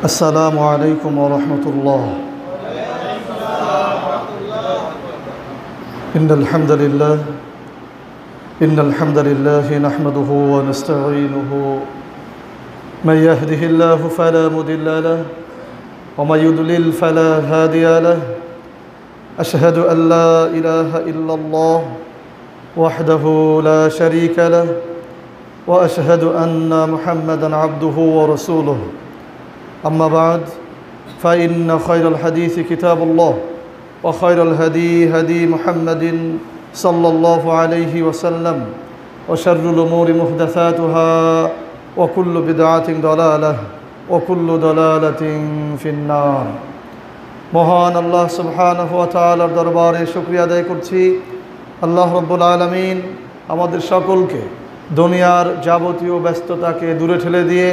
السلام عليكم ورحمة الله. إن الحمد لله نحمده ونستعينه. من يهده الله فلا مضل له ومن يضلل فلا هادي له. أشهد أن لا إله إلا الله وحده لا شريك له وأشهد أن محمدًا عبده ورسوله. أما بعد فإن خير الحديث كتاب الله وخير الهدي هدي محمد صلى الله عليه وسلم وشر الأمور محدثاتها وكل بدعة ضلالة وكل ضلالة في النار. মহান আল্লাহ সুবহানাহু ওয়া তাআলার দরবারে শুকরিয়া আদায় করছি। আল্লাহ রাব্বুল আলামিন আমাদের সকলকে দুনিয়ার যাবতীয় ব্যস্ততাকে দূরে ঠেলে দিয়ে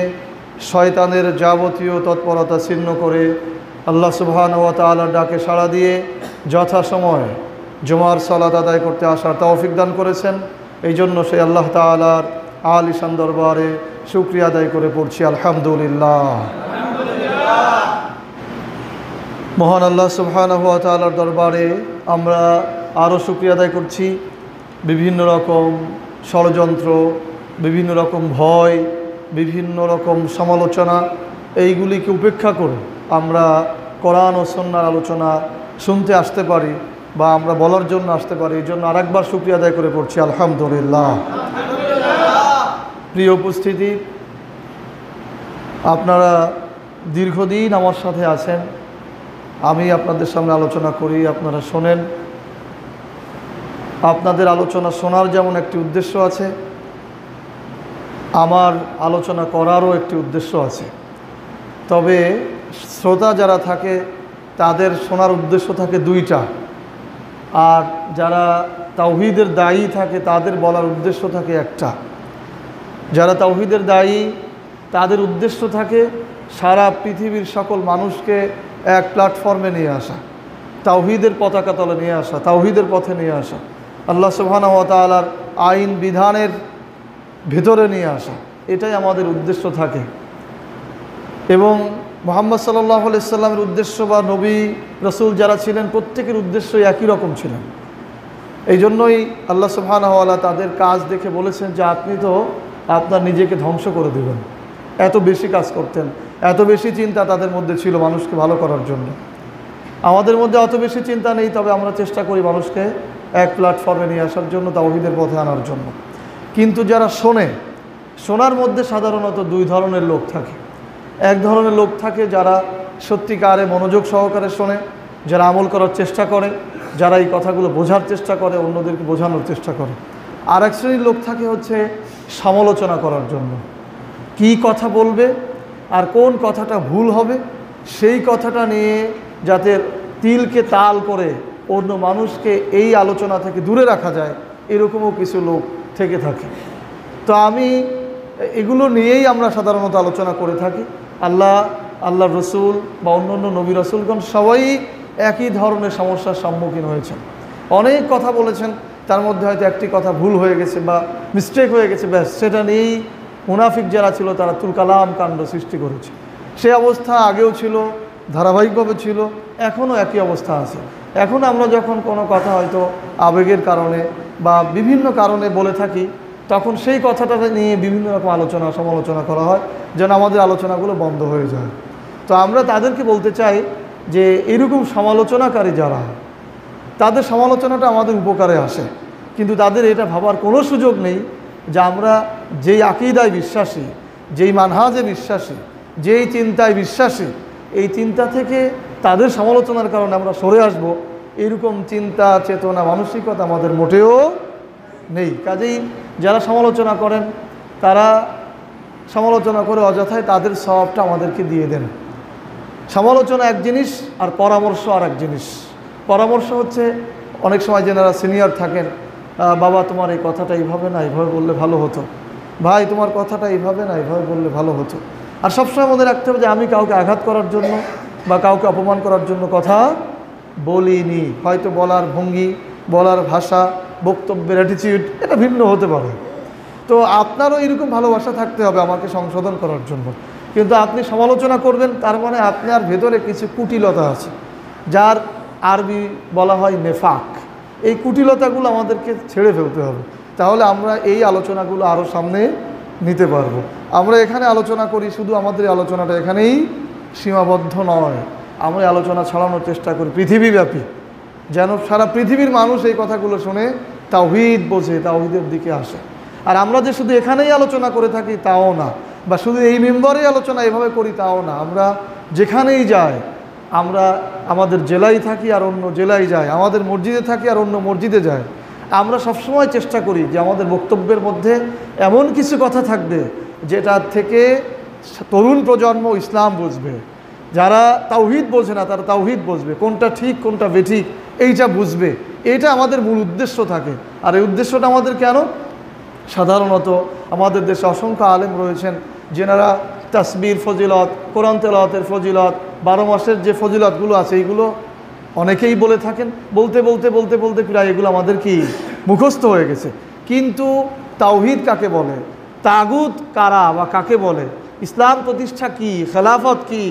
শয়তানের যাবতীয় তৎপরতা ছিন্ন করে আল্লাহ সুবহানাহু ওয়া তাআলার ডাকে সাড়া দিয়ে যথাসময়ে জুমার সালাত আদায় করতে আসার তৌফিক দান করেছেন। এই জন্য সেই আল্লাহ তাআলার আলিশান দরবারে শুকরিয়া আদায় করে পড়ছি আলহামদুলিল্লাহ। মহান আল্লাহ সুবহানাহু ওয়া তাআলার দরবারে আমরা আরও শুকরিয়া আদায় করছি। বিভিন্ন রকম ষড়যন্ত্র, বিভিন্ন রকম ভয়, বিভিন্ন রকম সমালোচনা, এইগুলিকে উপেক্ষা করে আমরা কোরআন ও সুন্নাহর আলোচনা শুনতে আসতে পারি বা আমরা বলার জন্য আসতে পারি। এই জন্য আরেকবার শুকরিয়া আদায় করে পড়ছি আলহামদুলিল্লাহ। প্রিয় উপস্থিতি, আপনারা দীর্ঘদিন আমার সাথে আছেন। আমি আপনাদের সামনে আলোচনা করি, আপনারা শোনেন। আপনাদের আলোচনা শোনার যেমন একটি উদ্দেশ্য আছে, আমার আলোচনা করারও একটি উদ্দেশ্য আছে। তবে শ্রোতা যারা থাকে তাদের শোনার উদ্দেশ্য থাকে দুইটা, আর যারা তাওহীদের দায়ী থাকে তাদের বলার উদ্দেশ্য থাকে একটা। যারা তাওহীদের দায়ী তাদের উদ্দেশ্য থাকে সারা পৃথিবীর সকল মানুষকে এক প্ল্যাটফর্মে নিয়ে আসা, তাওহীদের পতাকা তলে নিয়ে আসা, তাওহীদের পথে নিয়ে আসা, আল্লাহ সুবহানাহু ওয়া তাআলার আইন বিধানের ভেতরে নিয়ে আসা, এটাই আমাদের উদ্দেশ্য থাকে। এবং মুহাম্মদ সাল্লাল্লাহু আলাইহি সাল্লামের উদ্দেশ্য বা নবী রাসূল যারা ছিলেন প্রত্যেকের উদ্দেশ্য একই রকম ছিলেন। এই জন্যই আল্লাহ সুবহানাহু ওয়া তাআলা তাদের কাজ দেখে বলেছেন যে আপনি তো আপনার নিজেকে ধ্বংস করে দেবেন। এত বেশি কাজ করতেন, এত বেশি চিন্তা তাদের মধ্যে ছিল মানুষকে ভালো করার জন্য। আমাদের মধ্যে অত বেশি চিন্তা নেই, তবে আমরা চেষ্টা করি মানুষকে এক প্ল্যাটফর্মে নিয়ে আসার জন্য, তাওহীদের পথে আনার জন্য। কিন্তু যারা শোনার মধ্যে সাধারণত দুই ধরনের লোক থাকে। এক ধরনের লোক থাকে যারা সত্যিকারে মনোযোগ সহকারে শোনে, যারা আমল করার চেষ্টা করে, যারা এই কথাগুলো বোঝার চেষ্টা করে, অন্যদেরকে বোঝানোর চেষ্টা করে। আর এক শ্রেণীর লোক থাকে হচ্ছে সমালোচনা করার জন্য, কি কথা বলবে আর কোন কথাটা ভুল হবে সেই কথাটা নিয়ে যাতে তিলকে তাল করে অন্য মানুষকে এই আলোচনা থেকে দূরে রাখা যায়, এরকমও কিছু লোক থেকে থাকে। তো আমি এগুলো নিয়েই আমরা সাধারণত আলোচনা করে থাকি। আল্লাহর রসুল বা অন্য নবী রাসূলগণ সবাই একই ধরনের সমস্যার সম্মুখীন হয়েছেন। অনেক কথা বলেছেন, তার মধ্যে হয়তো একটি কথা ভুল হয়ে গেছে বা মিস্টেক হয়ে গেছে, ব্যাস সেটা নিয়েই মুনাফিক যারা ছিল তারা তুলকালাম কাণ্ড সৃষ্টি করেছে। সে অবস্থা আগেও ছিল, ধারাবাহিকভাবে ছিল, এখনও একই অবস্থা আছে। এখন আমরা যখন কোনো কথা হয়তো আবেগের কারণে বা বিভিন্ন কারণে বলে থাকি, তখন সেই কথাটা নিয়ে বিভিন্ন রকম আলোচনা সমালোচনা করা হয় যেন আমাদের আলোচনাগুলো বন্ধ হয়ে যায়। তো আমরা তাদেরকে বলতে চাই যে এরকম সমালোচনাকারী যারা, তাদের সমালোচনাটা আমাদের উপকারে আসে, কিন্তু তাদের এটা ভাবার কোনো সুযোগ নেই যে আমরা যেই আকীদায় বিশ্বাসী, যেই মানহাজে বিশ্বাসী, যেই চিন্তায় বিশ্বাসী, এই চিন্তা থেকে তাদের সমালোচনার কারণে আমরা সরে আসব, এরকম চিন্তা চেতনা মানসিকতা আমাদের মোটেও নেই। কাজেই যারা সমালোচনা করেন তারা সমালোচনা করে অযথায় তাদের সওয়াবটা আমাদেরকে দিয়ে দেন। সমালোচনা এক জিনিস আর পরামর্শ আর এক জিনিস। পরামর্শ হচ্ছে অনেক সময় যারা সিনিয়র থাকেন, বাবা তোমার এই কথাটা এইভাবে না এইভাবে বললে ভালো হতো, ভাই তোমার কথাটা এইভাবে না এইভাবে বললে ভালো হতো। আর সবসময় মনে রাখতে হবে যে আমি কাউকে আঘাত করার জন্য বা কাউকে অপমান করার জন্য কথা বলিনি। হয়তো বলার ভঙ্গি, বলার ভাষা, বক্তব্যের অ্যাটিটিউড এটা ভিন্ন হতে পারে। তো আপনারও এরকম ভালোবাসা থাকতে হবে আমাকে সংশোধন করার জন্য। কিন্তু আপনি সমালোচনা করবেন, তার মানে আপনার ভেতরে কিছু কুটিলতা আছে, যার আরবি বলা হয় নেফাক। এই কুটিলতাগুলো আমাদেরকে ছেড়ে ফেলতে হবে, তাহলে আমরা এই আলোচনাগুলো আরও সামনে নিতে পারবো। আমরা এখানে আলোচনা করি, শুধু আমাদের আলোচনাটা এখানেই সীমাবদ্ধ নয়, আমরা আলোচনা ছড়ানোর চেষ্টা করি পৃথিবীব্যাপী, যেন সারা পৃথিবীর মানুষ এই কথাগুলো শুনে তাওহীদ বোঝে, তাওহীদের দিকে আসে। আর আমরা যে শুধু এখানেই আলোচনা করে থাকি তাও না, বা শুধু এই মেম্বারেই আলোচনা এভাবে করি তাও না, আমরা যেখানেই যাই, আমরা আমাদের জেলায় থাকি আর অন্য জেলায় যাই, আমাদের মসজিদে থাকি আর অন্য মসজিদে যাই, আমরা সবসময় চেষ্টা করি যে আমাদের বক্তব্যের মধ্যে এমন কিছু কথা থাকবে যেটা থেকে তরুণ প্রজন্ম ইসলাম বুঝবে, যারা তাওহীদ বোঝে না তারা তাওহীদ বুঝবে, কোনটা ঠিক কোনটা বেঠিক এইটা বুঝবে। এইটা আমাদের মূল উদ্দেশ্য থাকে। আর এই উদ্দেশ্যটা আমাদের কেন? সাধারণত আমাদের দেশে অসংখ্য আলেম রয়েছেন যেনারা তাসবির ফজিলত, কোরআন তেলাওয়াতের ফজিলত, 12 মাসের যে ফজিলতগুলো আছে এইগুলো অনেকেই বলে থাকেন, বলতে বলতে বলতে বলতে প্রায় এগুলো আমাদের কি মুখস্থ হয়ে গেছে। কিন্তু তাওহীদ কাকে বলে, তাগুত কারা বা কাকে বলে, ইসলাম প্রতিষ্ঠা কি, খেলাফত কি,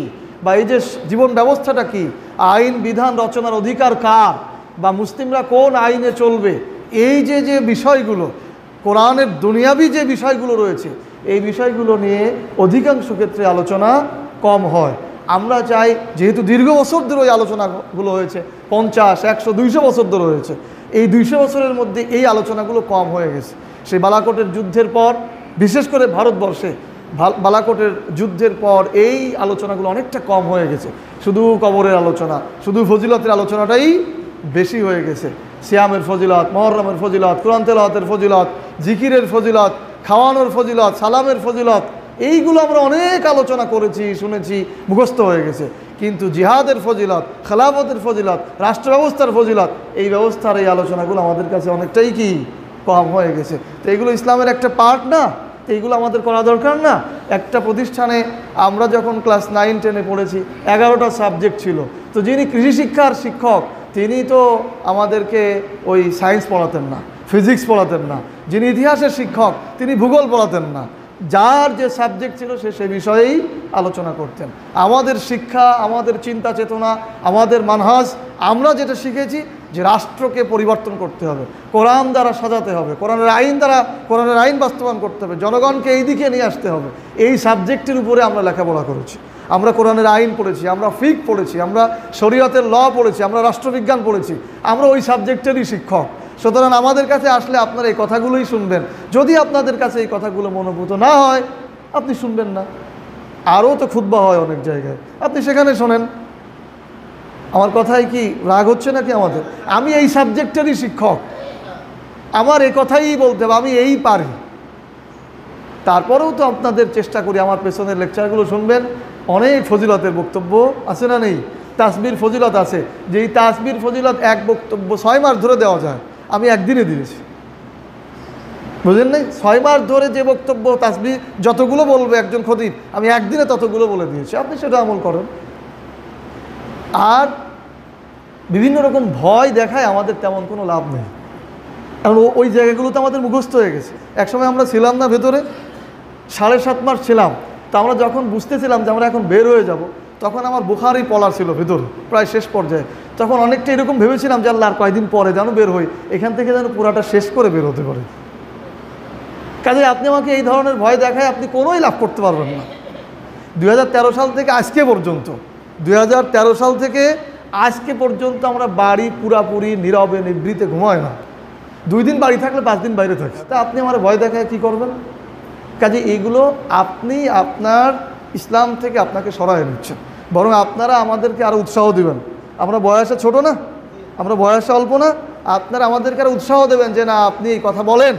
বা এই যে জীবন ব্যবস্থাটা কি, আইন বিধান রচনার অধিকার কার, বা মুসলিমরা কোন আইনে চলবে, এই যে যে বিষয়গুলো, কোরআনের দুনিয়াবি যে বিষয়গুলো রয়েছে, এই বিষয়গুলো নিয়ে অধিকাংশ ক্ষেত্রে আলোচনা কম হয়। আমরা চাই, যেহেতু দীর্ঘ বছর ধরে ওই আলোচনাগুলো হয়েছে, 50, 100, 200 বছর ধরে হয়েছে, এই 200 বছরের মধ্যে এই আলোচনাগুলো কম হয়ে গেছে। সেই বালাকোটের যুদ্ধের পর, বিশেষ করে ভারতবর্ষে বালাকোটের যুদ্ধের পর এই আলোচনাগুলো অনেকটা কম হয়ে গেছে। শুধু কবরের আলোচনা, শুধু ফজিলতের আলোচনাটাই বেশি হয়ে গেছে। সিয়ামের ফজিলত, মুহররমের ফজিলত, কোরআন তেলাওয়াতের ফজিলত, জিকিরের ফজিলত, খাওয়ানোর ফজিলত, সালামের ফজিলত, এইগুলো আমরা অনেক আলোচনা করেছি, শুনেছি, মুখস্থ হয়ে গেছে। কিন্তু জিহাদের ফজিলত, খেলাফতের ফজিলত, রাষ্ট্র ব্যবস্থার ফজিলত, এই ব্যবস্থার এই আলোচনাগুলো আমাদের কাছে অনেকটাই কি কম হয়ে গেছে। তো এইগুলো ইসলামের একটা পার্ট না, তো এইগুলো আমাদের করা দরকার না? একটা প্রতিষ্ঠানে আমরা যখন ক্লাস 9, 10-এ পড়েছি, 11টা সাবজেক্ট ছিল। তো যিনি কৃষি শিক্ষার শিক্ষক তিনি তো আমাদেরকে ওই সায়েন্স পড়াতেন না, ফিজিক্স পড়াতেন না। যিনি ইতিহাসের শিক্ষক তিনি ভূগোল পড়াতেন না। যার যে সাবজেক্ট ছিল সে বিষয়েই আলোচনা করতেন। আমাদের শিক্ষা, আমাদের চিন্তা চেতনা, আমাদের মানহাজ, আমরা যেটা শিখেছি যে রাষ্ট্রকে পরিবর্তন করতে হবে, কোরআন দ্বারা সাজাতে হবে, কোরআনের আইন দ্বারা কোরআনের আইন বাস্তবায়ন করতে হবে, জনগণকে এই দিকে নিয়ে আসতে হবে। এই সাবজেক্টের উপরে আমরা লেখাপড়া করেছি। আমরা কোরআনের আইন পড়েছি, আমরা ফিক পড়েছি, আমরা শরীয়তের ল পড়েছি, আমরা রাষ্ট্রবিজ্ঞান পড়েছি, আমরা ওই সাবজেক্টেরই শিক্ষক। সুতরাং আমাদের কাছে আসলে আপনারা এই কথাগুলোই শুনবেন। যদি আপনাদের কাছে এই কথাগুলো মনোভূত না হয়, আপনি শুনবেন না। আরও তো খুতবা হয় অনেক জায়গায়, আপনি সেখানে শোনেন। আমার কথাই কি রাগ হচ্ছে নাকি আমাদের? আমি এই সাবজেক্টেরই শিক্ষক, আমার এই কথাই বলতে হবে, আমি এই পারি। তারপরেও তো আপনাদের চেষ্টা করি আমার পেছনের লেকচারগুলো শুনবেন। অনেক ফজিলতের বক্তব্য আছে না নেই? তাসবির ফজিলত আছে, যে এই তাসবির ফজিলত এক বক্তব্য 6 মাস ধরে দেওয়া যায়, আমি একদিনে দিয়েছি। বুঝলেন নাই? 6 মাস ধরে যে বক্তব্য তাসবির যতগুলো বলবে একজন খতিব, আমি একদিনে ততগুলো বলে দিয়েছি। আপনি সেটা আমল করেন। আর বিভিন্ন রকম ভয় দেখায় আমাদের তেমন কোনো লাভ নেই, কারণ ওই জায়গাগুলোতে আমাদের মুখস্থ হয়ে গেছে। একসময় আমরা ছিলাম না ভেতরে, 7.5 মাস ছিলাম। তো আমরা যখন বুঝতেছিলাম যে আমরা এখন বের হয়ে যাব, তখন আমার বুখারি পড়া ছিল ভেতরে প্রায় শেষ পর্যায়ে। তখন অনেকটা এরকম ভেবেছিলাম যে আল্লাহ আর কয়েকদিন পরে যেন বের হই, এখান থেকে যেন পুরাটা শেষ করে বের হতে পারে। কাজে আপনি আমাকে এই ধরনের ভয় দেখায় আপনি কোনোই লাভ করতে পারবেন না। 2013 সাল থেকে আজকে পর্যন্ত, 2013 সাল থেকে আজকে পর্যন্ত আমরা বাড়ি পুরাপুরি নীরবে নিভৃতে ঘুমাই না। 2 দিন বাড়ি থাকলে 5 দিন বাইরে থাকি। তা আপনি আমার ভয় দেখায় কি করবেন? কাজে এইগুলো আপনি আপনার ইসলাম থেকে আপনাকে সরায় নিচ্ছেন। বরং আপনারা আমাদেরকে আরও উৎসাহ দেবেন। আমরা বয়সে ছোট না, আমরা বয়সে অল্প না, আপনারা আমাদেরকে আরও উৎসাহ দেবেন যে না আপনি এই কথা বলেন,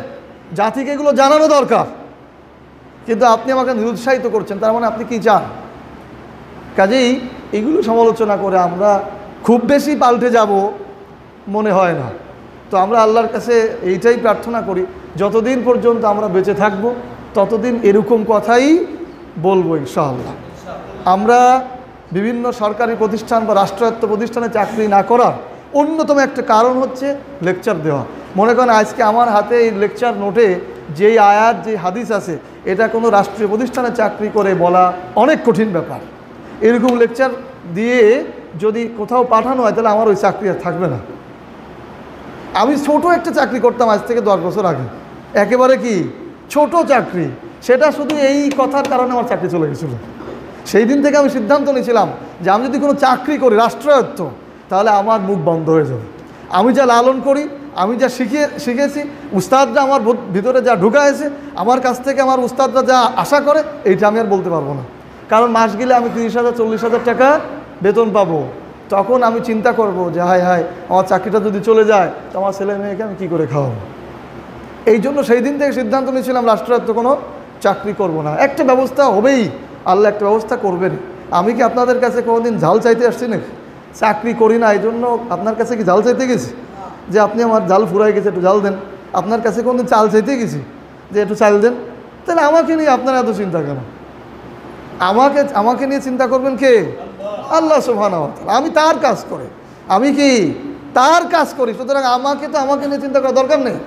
জাতিকে এগুলো জানানো দরকার। কিন্তু আপনি আমাকে নিরুৎসাহিত করছেন, তার মানে আপনি কি চান? কাজেই এগুলো সমালোচনা করে আমরা খুব বেশি পাল্টে যাব মনে হয় না। তো আমরা আল্লাহর কাছে এইটাই প্রার্থনা করি, যতদিন পর্যন্ত আমরা বেঁচে থাকব ততদিন এরকম কথাই বলবো ইনশাআল্লাহ। আমরা বিভিন্ন সরকারি প্রতিষ্ঠান বা রাষ্ট্রায়ত্ত প্রতিষ্ঠানে চাকরি না করার অন্যতম একটা কারণ হচ্ছে লেকচার দেওয়া। মনে করেন আজকে আমার হাতে এই লেকচার নোটে যেই আয়াত, যে হাদিস আছে, এটা কোনো রাষ্ট্রীয় প্রতিষ্ঠানে চাকরি করে বলা অনেক কঠিন ব্যাপার। এরকম লেকচার দিয়ে যদি কোথাও পাঠানো হয় তাহলে আমার ওই চাকরি আর থাকবে না। আমি ছোট একটা চাকরি করতাম আজ থেকে 10 বছর আগে, একেবারে কি ছোট চাকরি, সেটা শুধু এই কথার কারণে আমার চাকরি চলে গেছিলো। সেই দিন থেকে আমি সিদ্ধান্ত নিয়েছিলাম যে আমি যদি কোনো চাকরি করি রাষ্ট্রায়ত্ত, তাহলে আমার মুখ বন্ধ হয়ে যাবে। আমি যা লালন করি, আমি যা শিখেছি, উস্তাদরা আমার ভিতরে যা ঢুকাইছে, আমার কাছ থেকে আমার উস্তাদরা যা আশা করে, এইটা আমি আর বলতে পারবো না। কারণ মাস গেলে আমি 30,000 40,000 টাকা বেতন পাবো। তখন আমি চিন্তা করব যে হায় হায়, আমার চাকরিটা যদি চলে যায় তো আমার ছেলে মেয়েকে আমি কী করে খাওয়াবো। এই জন্য সেই দিন থেকে সিদ্ধান্ত নিয়েছিলাম রাষ্ট্রায়ত্ত কোনো চাকরি করব না। একটা ব্যবস্থা হবেই, আল্লাহ একটা ব্যবস্থা করবেন। আমি কি আপনাদের কাছে কোনোদিন ঝাল চাইতে আসছি নাকি? চাকরি করি না এই জন্য আপনার কাছে কি ঝাল চাইতে গেছি যে আপনি আমার জাল ফুরাই গেছে একটু জাল দেন? আপনার কাছে কোনোদিন চাল চাইতে গেছি যে একটু চাল দেন? তাহলে আমাকে নিয়ে আপনারা এত চিন্তা কেন? আমাকে নিয়ে চিন্তা করবেন কে? আল্লাহ সুবহানাহু ওয়া তাআলা। আমি তার কাজ করে, আমি কি তার কাজ করি, সুতরাং আমাকে নিয়ে চিন্তা করার দরকার নেই।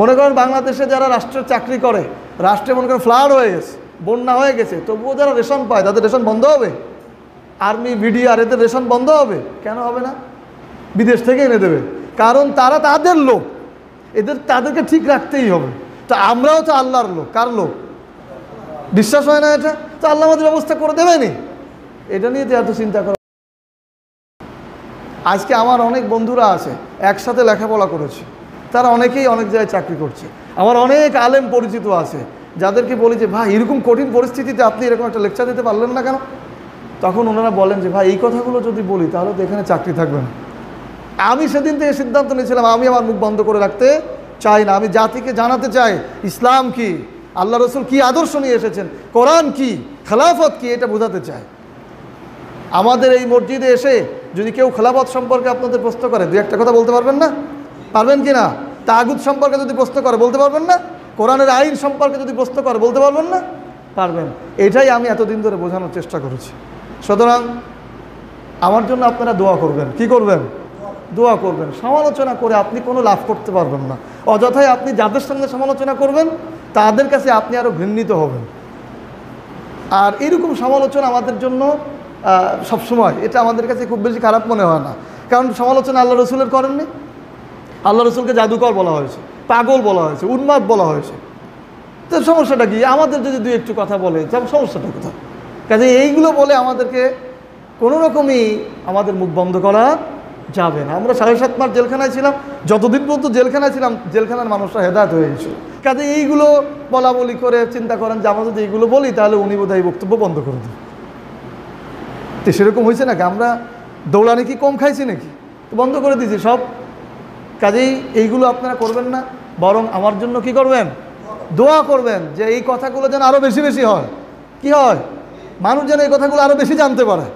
মনে করেন বাংলাদেশে যারা রাষ্ট্রের চাকরি করে, রাষ্ট্রে মনে করেন ফ্লাড হয়ে গেছে, বন্যা হয়ে গেছে, তবুও যারা রেশন পায় তাদের রেশন বন্ধ হবে? আর্মি বিডিআর এদের রেশন বন্ধ হবে? কেন হবে না? বিদেশ থেকে এনে দেবে, কারণ তারা তাদের লোক, তাদেরকে ঠিক রাখতেই হবে। তো আমরাও তো আল্লাহর লোক। কার লোক? বিশ্বাস হয় না এটা? তো আল্লাহ আমাদের ব্যবস্থা করে দেবেনি। এটা নিয়ে তো এত চিন্তা করা। আজকে আমার অনেক বন্ধুরা আছে, একসাথে লেখাপড়া করেছে, তারা অনেকেই অনেক জায়গায় চাকরি করছে। আমার অনেক আলেম পরিচিত আছে যাদেরকে বলি যে ভাই এরকম কঠিন পরিস্থিতিতে আপনি এরকম একটা লেকচার দিতে পারলেন না কেন? তখন ওনারা বলেন যে ভাই এই কথাগুলো যদি বলি তাহলে তো এখানে চাকরি থাকবে না। আমি সেদিন থেকে সিদ্ধান্ত নিয়েছিলাম আমি আমার মুখ বন্ধ করে রাখতে চাই না। আমি জাতিকে জানাতে চাই ইসলাম কি, আল্লাহ রসুল কি আদর্শ নিয়ে এসেছেন, কোরআন কি, খেলাফত কি, এটা বোঝাতে চাই। আমাদের এই মসজিদে এসে যদি কেউ খেলাফত সম্পর্কে আপনাদের প্রশ্ন করে, দু একটা কথা বলতে পারবেন না? পারবেন কি না? তাগুত সম্পর্কে যদি প্রশ্ন করে বলতে পারবেন না? কোরআনের আইন সম্পর্কে যদি প্রশ্ন করে বলতে পারবেন না? পারবেন। এটাই আমি এতদিন ধরে বোঝানোর চেষ্টা করেছি। সুতরাং আমার জন্য আপনারা দোয়া করবেন। কি করবেন? দোয়া করবেন। সমালোচনা করে আপনি কোনো লাভ করতে পারবেন না। অযথায় আপনি যাদের সঙ্গে সমালোচনা করবেন তাদের কাছে আপনি আরও ঘৃণিত হবেন। আর এরকম সমালোচনা আমাদের জন্য সবসময় এটা আমাদের কাছে খুব বেশি খারাপ মনে হয় না, কারণ সমালোচনা আল্লাহ রসুলের করেননি। আল্লাহ রসুলকে জাদুকর বলা হয়েছে, পাগল বলা হয়েছে, উন্মাদ বলা হয়েছে। তো সমস্যাটা কি? আমাদের যদি দুই একটু কথা বলে সমস্যাটা কোথায়? কাজে এইগুলো বলে আমাদেরকে কোনো রকমই আমাদের মুখ বন্ধ করা যাবে না। আমরা 7.5 মাস জেলখানায় ছিলাম, যতদিন পর্যন্ত জেলখানায় ছিলাম জেলখানার মানুষরা হেদায়েত হয়ে গেছিল। কাজে এইগুলো বলা বলি করে চিন্তা করেন যে আমরা যদি এইগুলো বলি তাহলে উনি বোধহয় এই বক্তব্য বন্ধ করে দেন। তো সেরকম হয়েছে নাকি? আমরা দৌড়ানি কি কম খাইছি নাকি? তো বন্ধ করে দিয়েছি সব। কাজেই এইগুলো আপনারা করবেন না, বরং আমার জন্য কি করবেন? দোয়া করবেন যে এই কথাগুলো যেন আরও বেশি বেশি হয়। কি হয়? মানুষ যেন এই কথাগুলো আরও বেশি জানতে পারে।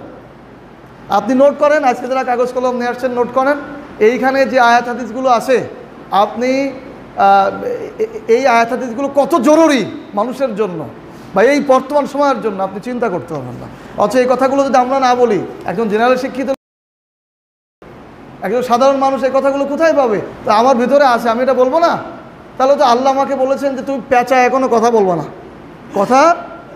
আপনি নোট করেন, আজকে যারা কাগজ কলম নিয়ে আসছেন নোট করেন, এইখানে যে আয়াত হাদিসগুলো আছে, আপনি এই আয়াত হাদিসগুলো কত জরুরি মানুষের জন্য বা এই বর্তমান সময়ের জন্য আপনি চিন্তা করতে পারবেন না। অথচ এই কথাগুলো যদি আমরা না বলি, একজন জেনারেল শিক্ষিত একজন সাধারণ মানুষ এই কথাগুলো কোথায় পাবে? তো আমার ভিতরে আছে, আমি এটা বলবো না? তাহলে তো আল্লাহ আমাকে বলেছেন যে তুমি পেঁচায় কোনো কথা বলবা না,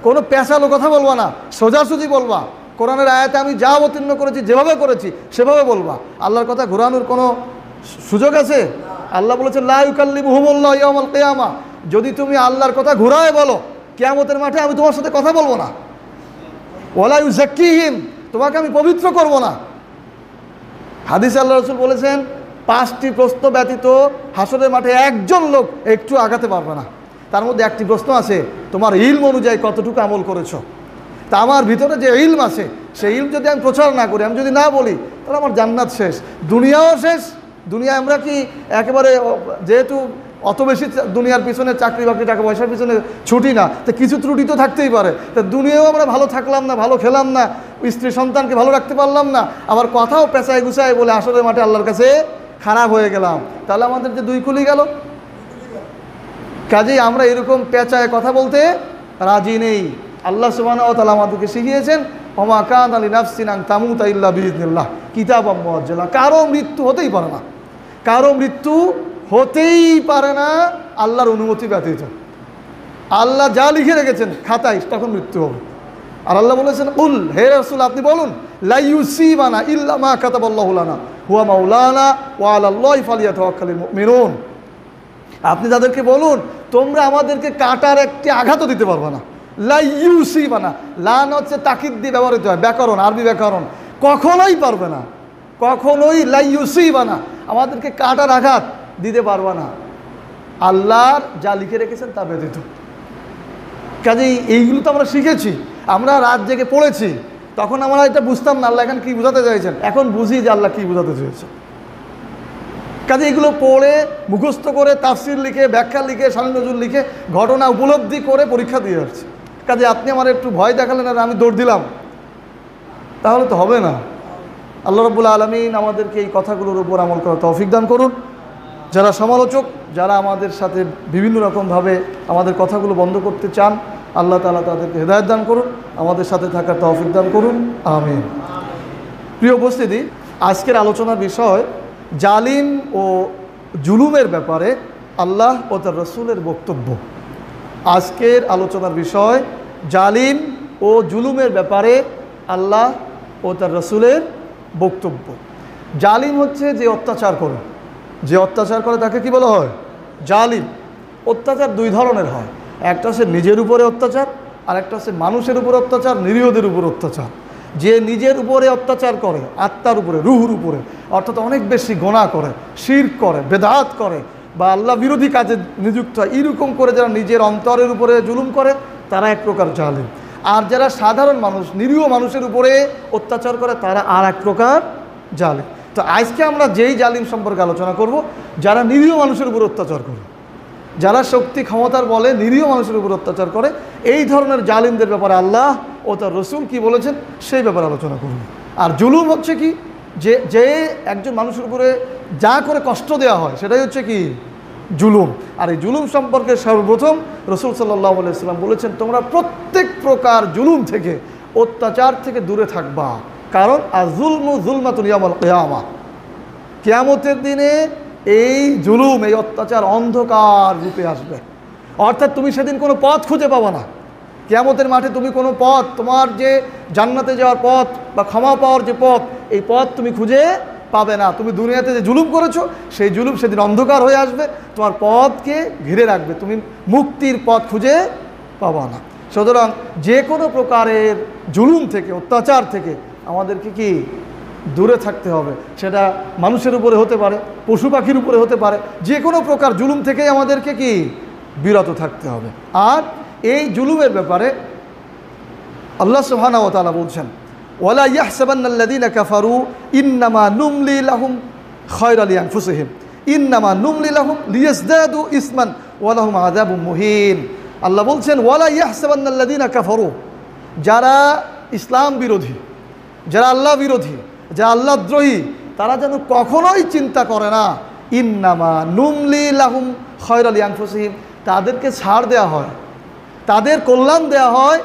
কোনো পেঁচালো কথা বলবা না, সোজাসুজি বলবা। কোরআনের আয়াতে আমি যা অবতীর্ণ করেছি যেভাবে করেছি সেভাবে বলবা। আল্লাহর কথা ঘোরানোর কোনো সুযোগ আছে? আল্লাহ বলেছেন লা ইউকাল্লিমুহুমুল্লাহু ইয়াওমাল কিয়ামা, যদি তুমি আল্লাহর কথা ঘুরায় বলো কিয়ামতের মাঠে আমি তোমার সাথে কথা বলবো না। ওয়ালা ইউযাক্কিহিম, তোমাকে আমি পবিত্র করব না। হাদিসে আল্লাহ রাসূল বলেছেন 5টি প্রশ্ন ব্যতীত হাসরের মাঠে একজন লোক একটু আগাতে পারবে না। তার মধ্যে একটি প্রশ্ন আছে তোমার ইলম অনুযায়ী কতটুকু আমল করেছো। তা আমার ভিতরে যে ইলম আছে সেই ইলম যদি আমি প্রচার না করি, আমি যদি না বলি, তাহলে আমার জান্নাত শেষ, দুনিয়াও শেষ। দুনিয়া আমরা কি একেবারে যেহেতু অত বেশি দুনিয়ার পিছনে চাকরি বাকরি টাকা পয়সার পিছনে ছুটি না, তো কিছু ত্রুটি তো থাকতেই পারে। তা দুনিয়াও আমরা ভালো থাকলাম না, ভালো খেলাম না, স্ত্রী সন্তানকে ভালো রাখতে পারলাম না, আবার কথাও পেঁচায় গুছায় বলে আসরের মাঠে আল্লাহর কাছে খারাপ হয়ে গেলাম, তাহলে আমাদের যে দুই কুলি গেল। কাজেই আমরা এরকম পেঁচায় কথা বলতে রাজি নেই। আল্লাহ সুবহানাহু ওয়া তাআলা আমাদেরকে শিখিয়েছেন ওমা কানা লিনাফসিন আন তামুতা ইল্লা বিইজনিল্লাহ কিতাবাম মুআজ্জালা। কারো মৃত্যু হতেই পারে না, কারো মৃত্যু হতেই পারে না আল্লাহর অনুমতি ব্যতীত। আল্লাহ যা লিখে রেখেছেন খাতায় তখন মৃত্যু হবে। আর আল্লাহ বলেছেন কুল, হে রাসূল আপনি বলুন, লা ইউসিবানা ইল্লা মা কাতাবাল্লাহু লানা হুয়া মাওলানা ওয়া আলাল্লাহি ফালিয়াতাওয়াক্কালিল মুমিনুন। আপনি তাদেরকে বলুন তোমরা আমাদেরকে কাটার একটি আঘাতও দিতে পারবে না। লা ইউসিবানা, লান হচ্ছে তাকিদ দিয়ে ব্যবহৃত হয়, ব্যাকরণ, আরবি ব্যাকরণ। কখনোই পারবে না, কখনোই লা ইউসিবানা, আমাদেরকে কাটার আঘাত দিতে পারবে না আল্লাহর যা লিখে রেখেছেন তা ব্যতীত। কাজেই এইগুলো তো আমরা শিখেছি, আমরা রাত জেগে পড়েছি, তখন আমরা এটা বুঝতাম না আল্লাহ এখানে কী বোঝাতে চাইছেন, এখন বুঝি যে আল্লাহ কী বোঝাতে চেয়েছেন। কাজে এগুলো পড়ে মুখস্থ করে তাফসির লিখে, ব্যাখ্যা লিখে, শামীম নজরুল লিখে, ঘটনা উপলব্ধি করে পরীক্ষা দিয়ে আসছে। কাজে আপনি আমার একটু ভয় দেখালেন আর আমি দৌড় দিলাম, তাহলে তো হবে না। আল্লাহ রাব্বুল আলামিন আমাদেরকে এই কথাগুলোর উপর আমল করার তৌফিক দান করুন। যারা সমালোচক, যারা আমাদের সাথে বিভিন্ন রকমভাবে আমাদের কথাগুলো বন্ধ করতে চান, আল্লাহ তাআলা তাদেরকে হেদায়েত দান করুন, আমাদের সাথে থাকার তৌফিক দান করুন, আমিন। প্রিয় উপস্থিতি, আজকের আলোচনার বিষয় জালিম ও জুলুমের ব্যাপারে আল্লাহ ও তার রসুলের বক্তব্য। আজকের আলোচনার বিষয় জালিম ও জুলুমের ব্যাপারে আল্লাহ ও তার রসুলের বক্তব্য। জালিম হচ্ছে যে অত্যাচার করে, যে অত্যাচার করে তাকে কি বলা হয়? জালিম। অত্যাচার দুই ধরনের হয়, একটা হচ্ছে নিজের উপরে অত্যাচার, আর একটা হচ্ছে মানুষের উপর অত্যাচার, নিরীহদের উপর অত্যাচার। যে নিজের উপরে অত্যাচার করে, আত্মার উপরে, রুহুর উপরে, অর্থাৎ অনেক বেশি গোনাহ করে, শিরক করে, বেদাত করে, বা আল্লাহ বিরোধী কাজে নিযুক্ত হয়, এরকম করে যারা নিজের অন্তরের উপরে জুলুম করে তারা এক প্রকার জালিম। আর যারা সাধারণ মানুষ, নিরীহ মানুষের উপরে অত্যাচার করে তারা আর এক প্রকার জালিম। তো আজকে আমরা যেই জালিম সম্পর্কে আলোচনা করব, যারা নিরীহ মানুষের উপর অত্যাচার করে, যারা শক্তি ক্ষমতার বলে নিরীহ মানুষের উপর অত্যাচার করে, এই ধরনের জালিমদের ব্যাপারে আল্লাহ ও তার রসুল কি বলেছেন সেই ব্যাপারে আলোচনা করব। আর জুলুম হচ্ছে কি, যে একজন মানুষের উপরে যা করে কষ্ট দেওয়া হয় সেটাই হচ্ছে কি জুলুম। আর এই জুলুম সম্পর্কে সর্বপ্রথম রসুল সাল্লাল্লাহু আলাইহি সাল্লাম বলেছেন তোমরা প্রত্যেক প্রকার জুলুম থেকে, অত্যাচার থেকে দূরে থাকবা, কারণ আয-যুলমু যুলমাতুন ইয়াউমাল কিয়ামা, কিয়ামতের দিনে এই জুলুম, এই অত্যাচার অন্ধকার রূপে আসবে। অর্থাৎ তুমি সেদিন কোনো পথ খুঁজে পাবা না। কিয়ামতের মাঠে তুমি কোনো পথ, তোমার যে জান্নাতে যাওয়ার পথ বা ক্ষমা পাওয়ার যে পথ, এই পথ তুমি খুঁজে পাবে না। তুমি দুনিয়াতে যে জুলুম করেছো সেই জুলুম সেদিন অন্ধকার হয়ে আসবে, তোমার পথকে ঘিরে রাখবে, তুমি মুক্তির পথ খুঁজে পাবা না। সুতরাং যে কোনো প্রকারের জুলুম থেকে, অত্যাচার থেকে আমাদেরকে কি দূরে থাকতে হবে। সেটা মানুষের উপরে হতে পারে, পশু পাখির উপরে হতে পারে, যে কোনো প্রকার জুলুম থেকেই আমাদেরকে কি বিরত থাকতে হবে। আর এই জুলুমের ব্যাপারে আল্লাহ সুবহানাহু ওয়া তাআলা বলছেন ওয়ালা ইয়াহসাবান্নাল্লাযীনা কাফারু ইন্নামা নুমলি লাহুম খায়রাল লিআনফুসিহিম ইন্নামা নুমলি লাহুম লিয়াজদাদু ইসমান ওয়া লাহুম আযাবুম মুহিন। আল্লাহ বলছেন ওয়ালা ইয়াহসাবান্নাল্লাযীনা কাফারু, যারা ইসলাম বিরোধী, যারা আল্লাহ বিরোধী, যারা আল্লাহদ্রোহী, তারা যেন কখনোই চিন্তা করে না ইন্নামা নুমলি লাহুম খায়রাল লিআনফুসিহিম, তাদেরকে ছাড় দেওয়া হয়, তাদের কল্যাণ দেওয়া হয়,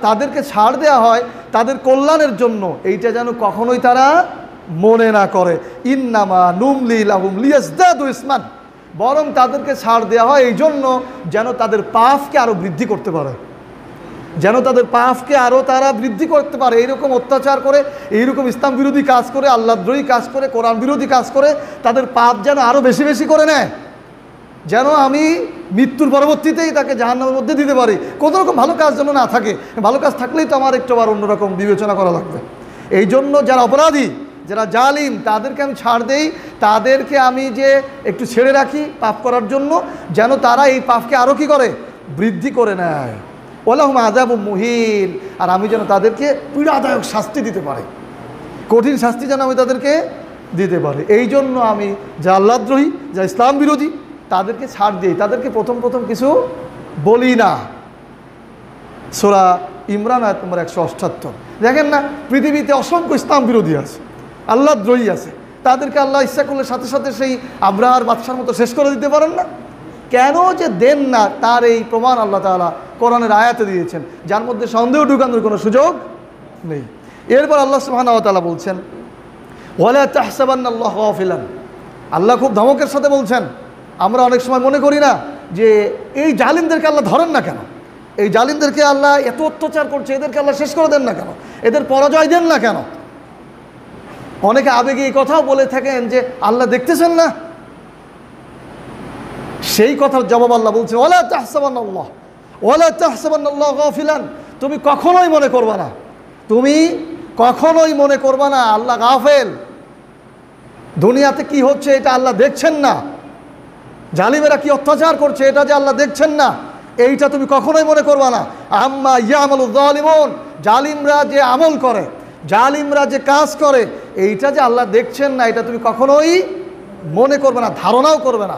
তাদেরকে ছাড় দেওয়া হয় তাদের কল্যাণের জন্য, এইটা যেন কখনোই তারা মনে না করে। ইন্নামা নুমলি লাহুম লিয়াজদাদু ইসমান, বরং তাদেরকে ছাড় দেওয়া হয় এই জন্য যেন তাদের পাপকে আরও বৃদ্ধি করতে পারে, যেন তাদের পাপকে আরও তারা বৃদ্ধি করতে পারে। এইরকম অত্যাচার করে, এইরকম ইসলাম বিরোধী কাজ করে, আল্লাহদ্রোহী কাজ করে, কোরআন বিরোধী কাজ করে, তাদের পাপ যেন আরও বেশি বেশি করে নেয়, যেন আমি মৃত্যুর পরবর্তীতেই তাকে জাহান্নামের মধ্যে দিতে পারি। কোনো রকম ভালো কাজ যেন না থাকে, ভালো কাজ থাকলেই তো আমার একটু আবার অন্যরকম বিবেচনা করা লাগবে। এই জন্য যারা অপরাধী, যারা জালিম, তাদেরকে আমি ছাড় দেই, তাদেরকে আমি যে একটু ছেড়ে রাখি পাপ করার জন্য, যেন তারা এই পাপকে আরও কি করে, বৃদ্ধি করে নেয়। ওয়ালাহুম আযাবুম মুহিন, আর আমি যেন তাদেরকে পীড়াদায়ক শাস্তি দিতে পারি, কঠিন শাস্তি যেন আমি তাদেরকে দিতে পারি। এই জন্য আমি যা আল্লাহদ্রোহী, যা ইসলাম বিরোধী, তাদেরকে ছাড় দিই, তাদেরকে প্রথম কিছু বলি না। সূরা ইমরান আয়াত নম্বর 178। দেখেন না, পৃথিবীতে অসংখ্য ইসলাম বিরোধী আছে, আল্লাহদ্রোহী আছে, তাদেরকে আল্লাহ ইচ্ছা করলে সাথে সাথে সেই আব্রাহার বাদশার মতো শেষ করে দিতে পারেন না। কেন যে দেন না তার এই প্রমাণ আল্লাহ তাআলা কোরআনের আয়াতে দিয়েছেন, যার মধ্যে সন্দেহ ঢুকানোর কোনো সুযোগ নেই। এরপর আল্লাহ সুবহানাহু ওয়া তাআলা বলছেন ওয়ালা তাহসাবান্নাল্লাহা গাফিলান, আল্লাহ খুব ধমকের সাথে বলছেন। আমরা অনেক সময় মনে করি না যে এই জালিমদেরকে আল্লাহ ধরেন না কেন, এই জালিমদেরকে আল্লাহ এত অত্যাচার করছে, এদেরকে আল্লাহ শেষ করে দেন না কেন, এদের পরাজয় দেন না কেন। অনেকে আবেগে এই কথাও বলে থাকেন যে আল্লাহ দেখতেছেন না। সেই কথার জবাব আল্লাহ বলছে ওয়ালা তাহসাবান্নাল্লাহ ওয়ালা তাহসাবান্নাল্লাহ গাফিলান, তুমি কখনোই মনে করবা না, তুমি কখনোই মনে করবা না আল্লাহ গাফেল, দুনিয়াতে কি হচ্ছে এটা আল্লাহ দেখছেন না, জালিমেরা কি অত্যাচার করছে এটা যে আল্লাহ দেখছেন না, এইটা তুমি কখনোই মনে করবা না। আম্মা ইয়ামালুয যালিমুন, জালিমরা যে আমল করে, জালিমরা যে কাজ করে, এইটা যে আল্লাহ দেখছেন না এটা তুমি কখনোই মনে করবে না, ধারণাও করবে না।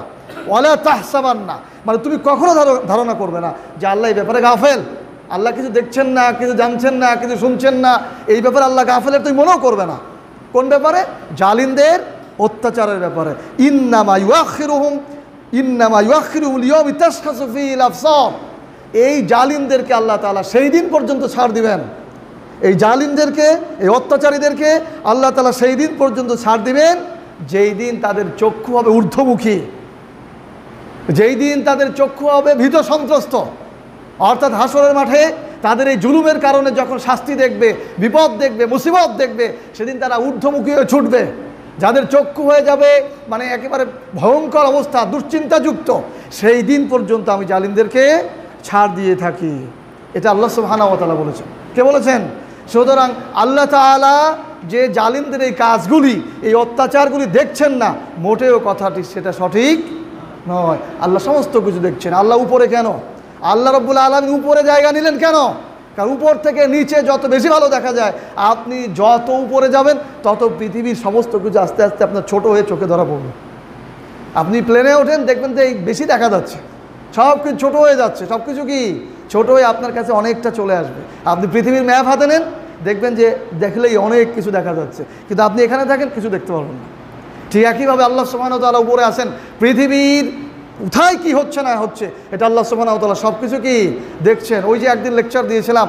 ওয়ালা তাহসাবান্না, মানে তুমি কখনো ধারণা করবে না যে আল্লাহ এই ব্যাপারে গাফেল, আল্লাহ কিছু দেখছেন না, কিছু জানছেন না, কিছু শুনছেন না, এই ব্যাপারে আল্লাহ গাফেলের তুমি মনেও করবে না। কোন ব্যাপারে? জালিমদের অত্যাচারের ব্যাপারে। ইন্নামা ইউআখিরুহুম লিয়াউমিন তাশখাসু ফীহিল আবসার, এই জালিমদেরকে আল্লাহ তাআলা সেই দিন পর্যন্ত ছাড় দিবেন, এই জালিমদেরকে, এই অত্যাচারীদেরকে আল্লাহ তাআলা সেই দিন পর্যন্ত ছাড় দিবেন যেই দিন তাদের চক্ষু হবে ঊর্ধ্বমুখী, যেই দিন তাদের চক্ষু হবে ভীত সন্ত্রস্ত। অর্থাৎ হাসরের মাঠে তাদের এই জুলুমের কারণে যখন শাস্তি দেখবে, বিপদ দেখবে, মুসিবত দেখবে, সেদিন তারা ঊর্ধ্বমুখী হয়ে ছুটবে। যাদের চক্ষু হয়ে যাবে মানে একেবারে ভয়ঙ্কর অবস্থা, দুশ্চিন্তাযুক্ত, সেই দিন পর্যন্ত আমি জালিমদেরকে ছাড় দিয়ে থাকি। এটা আল্লাহ সুবহানাহু ওয়া তাআলা বলেছেন। কে বলেছেন? সুতরাং আল্লাহ তাআলা যে জালিমদের এই কাজগুলি, এই অত্যাচারগুলি দেখছেন না, মোটেও কথাটি সেটা সঠিক নয়। আল্লাহ সমস্ত কিছু দেখছেন। আল্লাহ উপরে কেন? আল্লাহ রাব্বুল আলামিন উপরে জায়গা নিলেন কেন? কারণ উপর থেকে নিচে যত বেশি ভালো দেখা যায়, আপনি যত উপরে যাবেন তত পৃথিবীর সমস্ত কিছু আস্তে আস্তে আপনার ছোট হয়ে চোখে ধরা পড়বে। আপনি প্লেনে ওঠেন, দেখবেন যে এই বেশি দেখা যাচ্ছে, সব কিছু ছোটো হয়ে যাচ্ছে, সব কিছু কি ছোটো হয়ে আপনার কাছে অনেকটা চলে আসবে। আপনি পৃথিবীর ম্যাপ হাতে নেন, দেখবেন যে দেখলেই অনেক কিছু দেখা যাচ্ছে, কিন্তু আপনি এখানে থাকেন কিছু দেখতে পারবেন না। ঠিক একইভাবে আল্লাহ সুবহানাহু ওয়া তাআলা উপরে আছেন, পৃথিবীর কোথায় কি হচ্ছে না হচ্ছে এটা আল্লাহ সুবহানাহু ওয়া তাআলা সব কিছু কি দেখছেন। ওই যে একদিন লেকচার দিয়েছিলাম,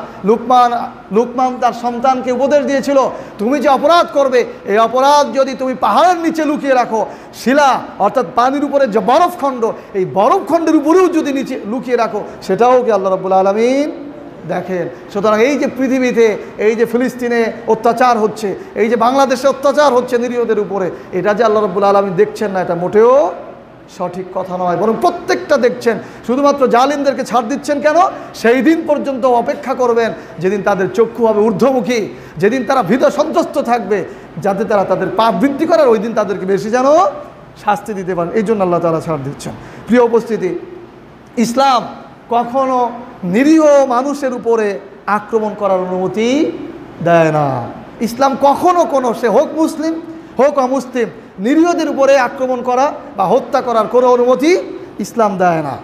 লুকমান তার সন্তানকে উপদেশ দিয়েছিল, তুমি যে অপরাধ করবে, এই অপরাধ যদি তুমি পাহাড়ের নিচে লুকিয়ে রাখো, শিলা অর্থাৎ পানির উপরে যে বরফখণ্ড, এই বরফখণ্ডের উপরেও যদি নিচে লুকিয়ে রাখো, সেটাও কি আল্লাহ রাব্বুল আলামিন দেখেন। সুতরাং এই যে পৃথিবীতে এই যে ফিলিস্তিনে অত্যাচার হচ্ছে, এই যে বাংলাদেশে অত্যাচার হচ্ছে নিরীহদের উপরে, এটা যে আল্লাহ রাব্বুল আলামিন দেখছেন না, এটা মোটেও সঠিক কথা নয়, বরং প্রত্যেকটা দেখছেন। শুধুমাত্র জালিমদেরকে ছাড় দিচ্ছেন কেন? সেই দিন পর্যন্ত অপেক্ষা করবেন যেদিন তাদের চক্ষু হবে ঊর্ধ্বমুখী, যেদিন তারা ভীত সন্ত্রস্ত থাকবে, যাতে তারা তাদের পাপ বৃদ্ধি করার ওই দিন তাদেরকে বেশি যেন শাস্তি দিতে পারেন। এই জন্য আল্লাহ তাআলা ছাড় দিচ্ছেন। প্রিয় উপস্থিতি, ইসলাম কখনো নিরীহ মানুষের উপরে আক্রমণ করার অনুমতি দেয় না। ইসলাম কখনো কোনো, সে হোক মুসলিম হোক অমুসলিম, নিরীহদের উপরে আক্রমণ করা বা হত্যা করার কোনো অনুমতি ইসলাম দেয় না।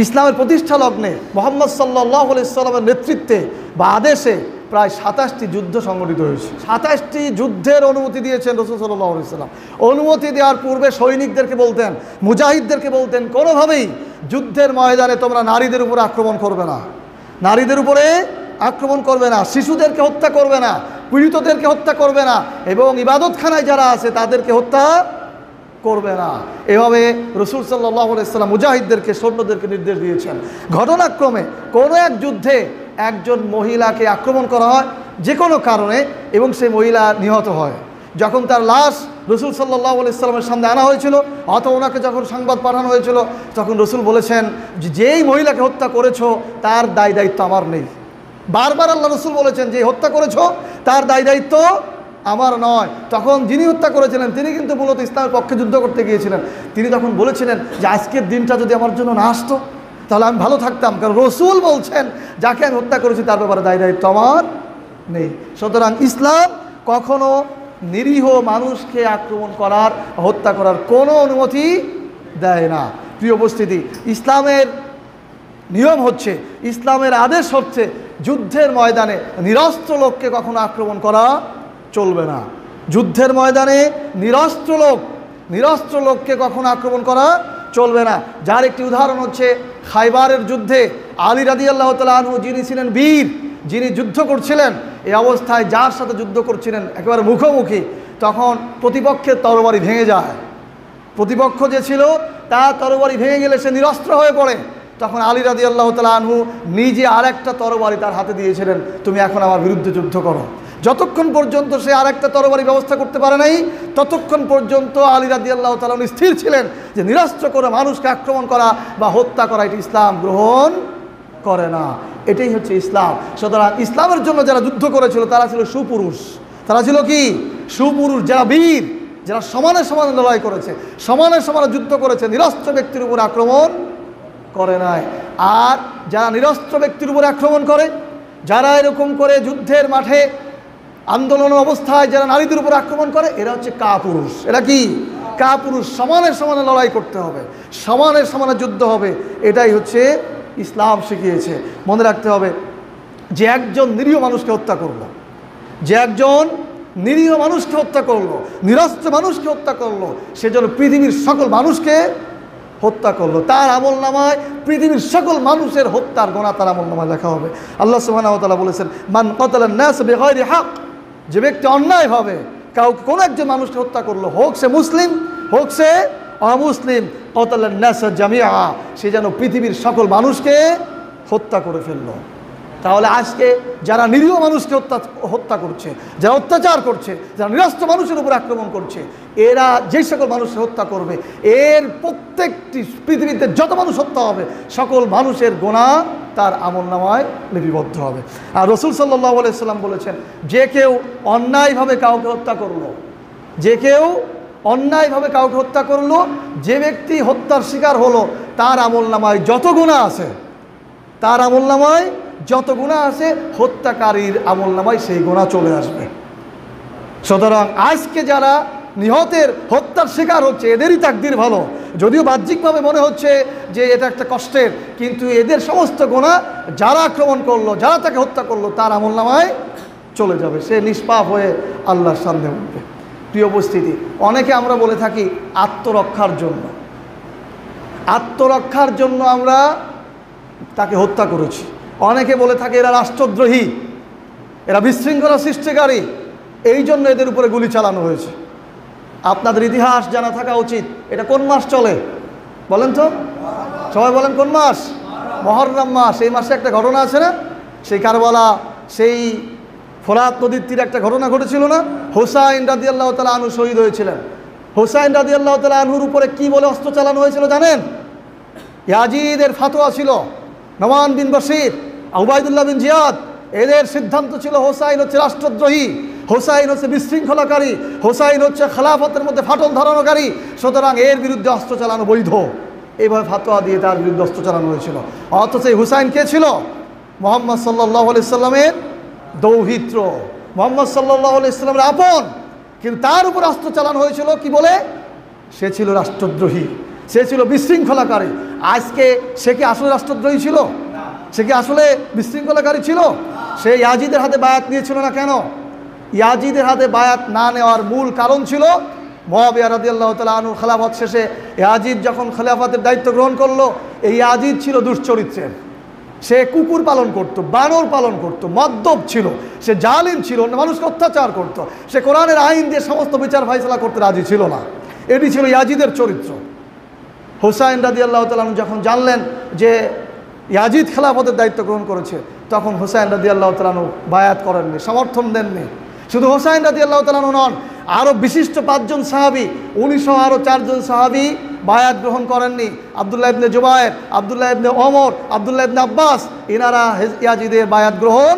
ইসলামের প্রতিষ্ঠা লগ্নে মুহাম্মদ সাল্লাল্লাহু আলাইহি সাল্লামের নেতৃত্বে বা আদেশে প্রায় 27টি যুদ্ধ সংগঠিত হয়েছে। 27টি যুদ্ধের অনুমতি দিয়েছেন রাসূল সাল্লাল্লাহু আলাইহি সাল্লাম। অনুমতি দেওয়ার পূর্বে সৈনিকদেরকে বলতেন, মুজাহিদদেরকে বলতেন, কোনোভাবেই যুদ্ধের ময়দানে তোমরা নারীদের উপরে আক্রমণ করবে না, নারীদের উপরে আক্রমণ করবে না, শিশুদেরকে হত্যা করবে না, পীড়িতদেরকে হত্যা করবে না, এবং ইবাদতখানায় যারা আছে তাদেরকে হত্যা করবে না। এভাবে রাসূল সাল্লাল্লাহু আলাইহি সাল্লাম মুজাহিদদেরকে, সৈন্যদেরকে নির্দেশ দিয়েছেন। ঘটনাক্রমে কোনো এক যুদ্ধে একজন মহিলাকে আক্রমণ করা হয় যে কোনো কারণে, এবং সেই মহিলা নিহত হয়। যখন তার লাশ রাসূল সাল্লাল্লাহু আলাইহি সাল্লামের সামনে আনা হয়েছিল, অথবা ওনাকে যখন সংবাদ পাঠানো হয়েছিল, তখন রাসূল বলেছেন যে যেই মহিলাকে হত্যা করেছো তার দায় দায়িত্ব আমার নেই। বারবার আল্লাহ রাসূল বলেছেন যে হত্যা করেছো তার দায় দায়িত্ব আমার নয়। তখন যিনি হত্যা করেছিলেন তিনি কিন্তু মূলত ইসলামের পক্ষে যুদ্ধ করতে গিয়েছিলেন। তিনি তখন বলেছিলেন যে আজকের দিনটা যদি আমার জন্য না আসতো তাহলে আমি ভালো থাকতাম, কারণ রাসূল বলছেন যাকে আমি হত্যা করেছি তার ব্যাপারে দায় দায়িত্ব আমার নেই। সুতরাং ইসলাম কখনো নিরীহ মানুষকে আক্রমণ করার, হত্যা করার কোনো অনুমতি দেয় না। প্রিয় উপস্থিতি, ইসলামের নিয়ম হচ্ছে, ইসলামের আদেশ হচ্ছে, যুদ্ধের ময়দানে নিরস্ত্র লোককে কখনো আক্রমণ করা চলবে না। যুদ্ধের ময়দানে নিরস্ত্র লোককে কখনো আক্রমণ করা চলবে না। যার একটি উদাহরণ হচ্ছে খাইবারের যুদ্ধে আলী রাদিয়াল্লাহু তাআলা আনহু, যিনি ছিলেন বীর, যিনি যুদ্ধ করছিলেন, এই অবস্থায় যার সাথে যুদ্ধ করছিলেন একেবারে মুখোমুখি, তখন প্রতিপক্ষের তরবারি ভেঙে যায়। প্রতিপক্ষ যে ছিল তার তরবারি ভেঙে গেলে সে নিরস্ত্র হয়ে পড়ে, তখন আলী রাদিয়াল্লাহু তাআলা আনহু নিজে আরেকটা তরবারি তার হাতে দিয়েছিলেন, তুমি এখন আমার বিরুদ্ধে যুদ্ধ করো। যতক্ষণ পর্যন্ত সে আরেকটা তরবারি ব্যবস্থা করতে পারে নাই, ততক্ষণ পর্যন্ত আলী রাদিয়াল্লাহু তাআলা আনহু স্থির ছিলেন যে নিরস্ত্র করে মানুষকে আক্রমণ করা বা হত্যা করা এটি ইসলাম গ্রহণ করে না। এটাই হচ্ছে ইসলাম। সুতরাং ইসলামের জন্য যারা যুদ্ধ করেছিল তারা ছিল সুপুরুষ। তারা ছিল কি? সুপুরুষ, যারা বীর, যারা সমানে সমানে লড়াই করেছে, সমানে সমানে যুদ্ধ করেছে, নিরস্ত্র ব্যক্তির উপর আক্রমণ করে নাই। আর যারা নিরস্ত্র ব্যক্তির উপর আক্রমণ করে, যারা এরকম করে যুদ্ধের মাঠে আন্দোলন অবস্থায় যারা নারীদের উপর আক্রমণ করে, এরা হচ্ছে কাপুরুষ। এরা কি? কাপুরুষ। সমানে সমানে লড়াই করতে হবে, সমানে সমানে যুদ্ধ হবে, এটাই হচ্ছে ইসলাম শিখিয়েছে। মনে রাখতে হবে যে একজন নিরীহ মানুষকে হত্যা করলো, যে একজন নিরীহ মানুষকে হত্যা করলো, নিরস্ত্র মানুষকে হত্যা করলো, সেজন্য পৃথিবীর সকল মানুষকে হত্যা করলো, তার আমলনামায় পৃথিবীর সকল মানুষের হত্যার গোনা তার আমলনামায় লেখা হবে। আল্লাহ সুবহানাহু ওয়া তাআলা বলেছেন, মান কাতালান নাস বিগাইরি হক, যে ব্যক্তি অন্যায়ভাবে কাউকে কোনো একজন মানুষকে হত্যা করলো, হোক সে মুসলিম হোক সে অমুসলিম, কাতালান নাস জামিআ, সে যেন পৃথিবীর সকল মানুষকে হত্যা করে ফেললো। তাহলে আজকে যারা নিরীহ মানুষকে হত্যা করছে, যারা অত্যাচার করছে, যারা নিরস্ত্র মানুষের উপর আক্রমণ করছে, এরা যে সকল মানুষকে হত্যা করবে, এর প্রত্যেকটি পৃথিবীতে যত মানুষ হত্যা হবে, সকল মানুষের গোনা তার আমলনামায় লিপিবদ্ধ হবে। আর রাসূল সাল্লাল্লাহু আলাইহি সাল্লাম বলেছেন, যে কেউ অন্যায়ভাবে কাউকে হত্যা করলো, যে কেউ অন্যায়ভাবে কাউকে হত্যা করলো, যে ব্যক্তি হত্যার শিকার হলো, তার আমলনামায় যত গুনাহ আছে, তার আমলনামায় যত গুনাহ আছে, হত্যাকারীর আমলনামায় সেই গুনাহ চলে আসবে। সুতরাং আজকে যারা নিহতের হত্যার শিকার হচ্ছে, এদেরই তাকদীর ভালো। যদিও বাহ্যিকভাবে মনে হচ্ছে যে এটা একটা কষ্টের, কিন্তু এদের সমস্ত গুনাহ যারা আক্রমণ করলো, যারা তাকে হত্যা করলো, তার আমলনামায় চলে যাবে, সে নিষ্পাপ হয়ে আল্লাহর সামনে উঠবে। প্রিয় উপস্থিতি, অনেকে আমরা বলে থাকি আত্মরক্ষার জন্য, আত্মরক্ষার জন্য আমরা তাকে হত্যা করেছি। অনেকে বলে থাকে এরা রাষ্ট্রদ্রোহী, এরা বিশৃঙ্খলা সৃষ্টিকারী, এই জন্য এদের উপরে গুলি চালানো হয়েছে। আপনাদের ইতিহাস জানা থাকা উচিত। এটা কোন মাস চলে বলেন তো? সবাই বলেন কোন মাস? মুহররম মাস। এই মাসে একটা ঘটনা আছে না, সেই কারবালা, সেই ফোরাত নদীর তীরে একটা ঘটনা ঘটেছিল না? হুসাইন রাদিয়াল্লাহু তাআলা আনহু শহীদ হয়েছিলেন। হুসাইন রাদিয়াল্লাহু তাআলা আনহুর উপরে কি বলে অস্ত্র চালানো হয়েছিল জানেন? ইয়াজিদের ফাতোয়া ছিল, নোমান বিন বশির, উবাইদুল্লাহ বিন জিয়াদ, এদের সিদ্ধান্ত ছিল হুসাইন হচ্ছে রাষ্ট্রদ্রোহী, হুসাইন হচ্ছে বিশৃঙ্খলাকারী, হুসাইন হচ্ছে খেলাফতের মধ্যে ফাটল ধরানোকারী, সুতরাং এর বিরুদ্ধে অস্ত্র চালানো বৈধ। এইভাবে ফাতোয়া দিয়ে তার বিরুদ্ধে অস্ত্র চালানো হয়েছিল। অথচ এই হুসাইন কে ছিল? মুহাম্মদ সাল্লাল্লাহু আলাইহি সাল্লামের দৌহিত্র, মুহাম্মদ সাল্লাল্লাহু আলাইহি সাল্লামের আপন, কিন্তু তার উপর অস্ত্র চালানো হয়েছিল কি বলে? সে ছিল রাষ্ট্রদ্রোহী, সে ছিল বিশৃঙ্খলাকারী। আজকে সে কি আসলে রাষ্ট্রদ্রোহী ছিল? সে কি আসলে বিশৃঙ্খলাকারী ছিল? সে ইয়াজিদের হাতে বায়াত নিয়েছিল না কেন? ইয়াজিদের হাতে বায়াত না নেওয়ার মূল কারণ ছিল মুআবিয়া রাদিয়াল্লাহু তাআলা আনহু খেলাফত শেষে ইয়াজিদ যখন খেলাফতের দায়িত্ব গ্রহণ করলো, এই ইয়াজিদ ছিল দুশ্চরিত্রের। সে কুকুর পালন করত, বানর পালন করত, মদ্যপ ছিল, সে জালিম ছিল, অন্য মানুষকে অত্যাচার করত, সে কোরআনের আইন দিয়ে সমস্ত বিচার ফাইসলা করতে রাজি ছিল না। এটি ছিল ইয়াজিদের চরিত্র। হুসাইন রাদিয়াল্লাহু তাআলা আনহু যখন জানলেন যে ইয়াজিদ খেলাফতের দায়িত্ব গ্রহণ করেছে, তখন হুসাইন রাদিয়াল্লাহু তাআলা আনহু বায়াত করেননি, সমর্থন দেননি। শুধু হুসাইন রাদিয়াল্লাহু তাআলা আনহু নন, আরও বিশিষ্ট 5 জন সাহাবী, 19 আরও 4 জন সাহাবী বায়াত গ্রহণ করেননি। আব্দুল্লাহ ইবনে জুবায়ের, আব্দুল্লাহ ইবনে ওমর, আব্দুল্লাহ ইবনে আব্বাস, এনারা ইয়াজিদের বায়াত গ্রহণ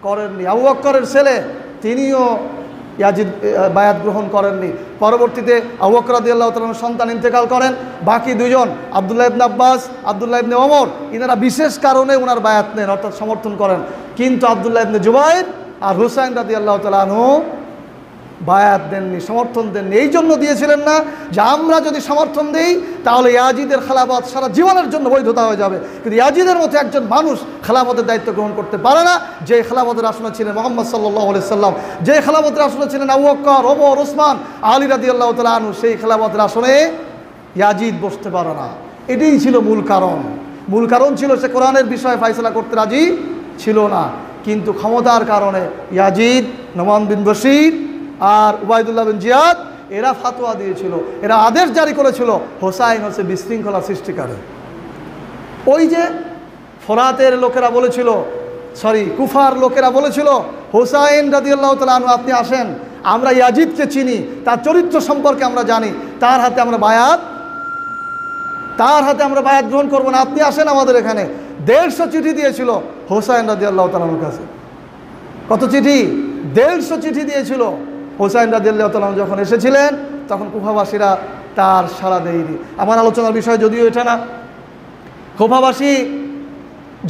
করেননি। আবু বকরের ছেলে তিনিও ইয়াজিদ বায়াত গ্রহণ করেননি। পরবর্তীতে আবু বকর রাদিয়াল্লাহু তাআলার সন্তান ইন্তেকাল করেন। বাকি 2 জন আব্দুল্লাহ ইবনে আব্বাস, আব্দুল্লাহ ইবনে ওমর, এনারা বিশেষ কারণে ওনার বায়াত নেন, অর্থাৎ সমর্থন করেন। কিন্তু আব্দুল্লাহ ইবনে জুবায়ের আর হুসাইন রাদিয়াল্লাহু তাআলা আনহু বায়াত দেননি, সমর্থন দেননি। এই জন্য দিয়েছিলেন না যে আমরা যদি সমর্থন দিই তাহলে ইয়াজিদের খেলাফত সারা জীবনের জন্য বৈধতা হয়ে যাবে। কিন্তু ইয়াজিদের মতো একজন মানুষ খেলাফতের দায়িত্ব গ্রহণ করতে পারে না। যে খেলাফতের আসনে ছিলেন মুহাম্মদ সাল্লাল্লাহু আলাইহি সাল্লাম, যে খেলাফতের আসনে ছিলেন আবু বকর, ওমর, ওসমান, আলী রাদিয়াল্লাহু তাআলা আনহু, সেই খেলাফতের আসনে ইয়াজিদ বসতে পারে না। এটাই ছিল মূল কারণ। মূল কারণ ছিল সে কোরআনের বিষয়ে ফাইসলা করতে রাজি ছিল না। কিন্তু ক্ষমতার কারণে ইয়াজিদ, নোমান বিন বশির আর উবাইদুল্লাহ বিন জিয়াদ, এরা ফাতোয়া দিয়েছিল, এরা আদেশ জারি করেছিল হোসাইন হচ্ছে বিশৃঙ্খলা সৃষ্টিকারী। ওই যে ফোরাতের লোকেরা বলেছিল, কুফার লোকেরা বলেছিল হোসাইন রাদিয়াল্লাহু তাআলা আনহু আপনি আসেন, আমরা ইয়াজিদকে চিনি, তার চরিত্র সম্পর্কে আমরা জানি, তার হাতে আমরা বায়াত গ্রহণ করবো না, আপনি আসেন আমাদের এখানে। 150 চিঠি দিয়েছিল হোসাইন রাদিয়াল্লাহু তাআলা আনহুর কাছে। কত চিঠি? 150 চিঠি দিয়েছিল। হোসাইন রাদিয়াল্লাহু তাআলা আনহু যখন এসেছিলেন তখন কুফাবাসীরা তার সাড়া দেয়নি। আমার আলোচনার বিষয় যদিও এটা না, কুফাবাসী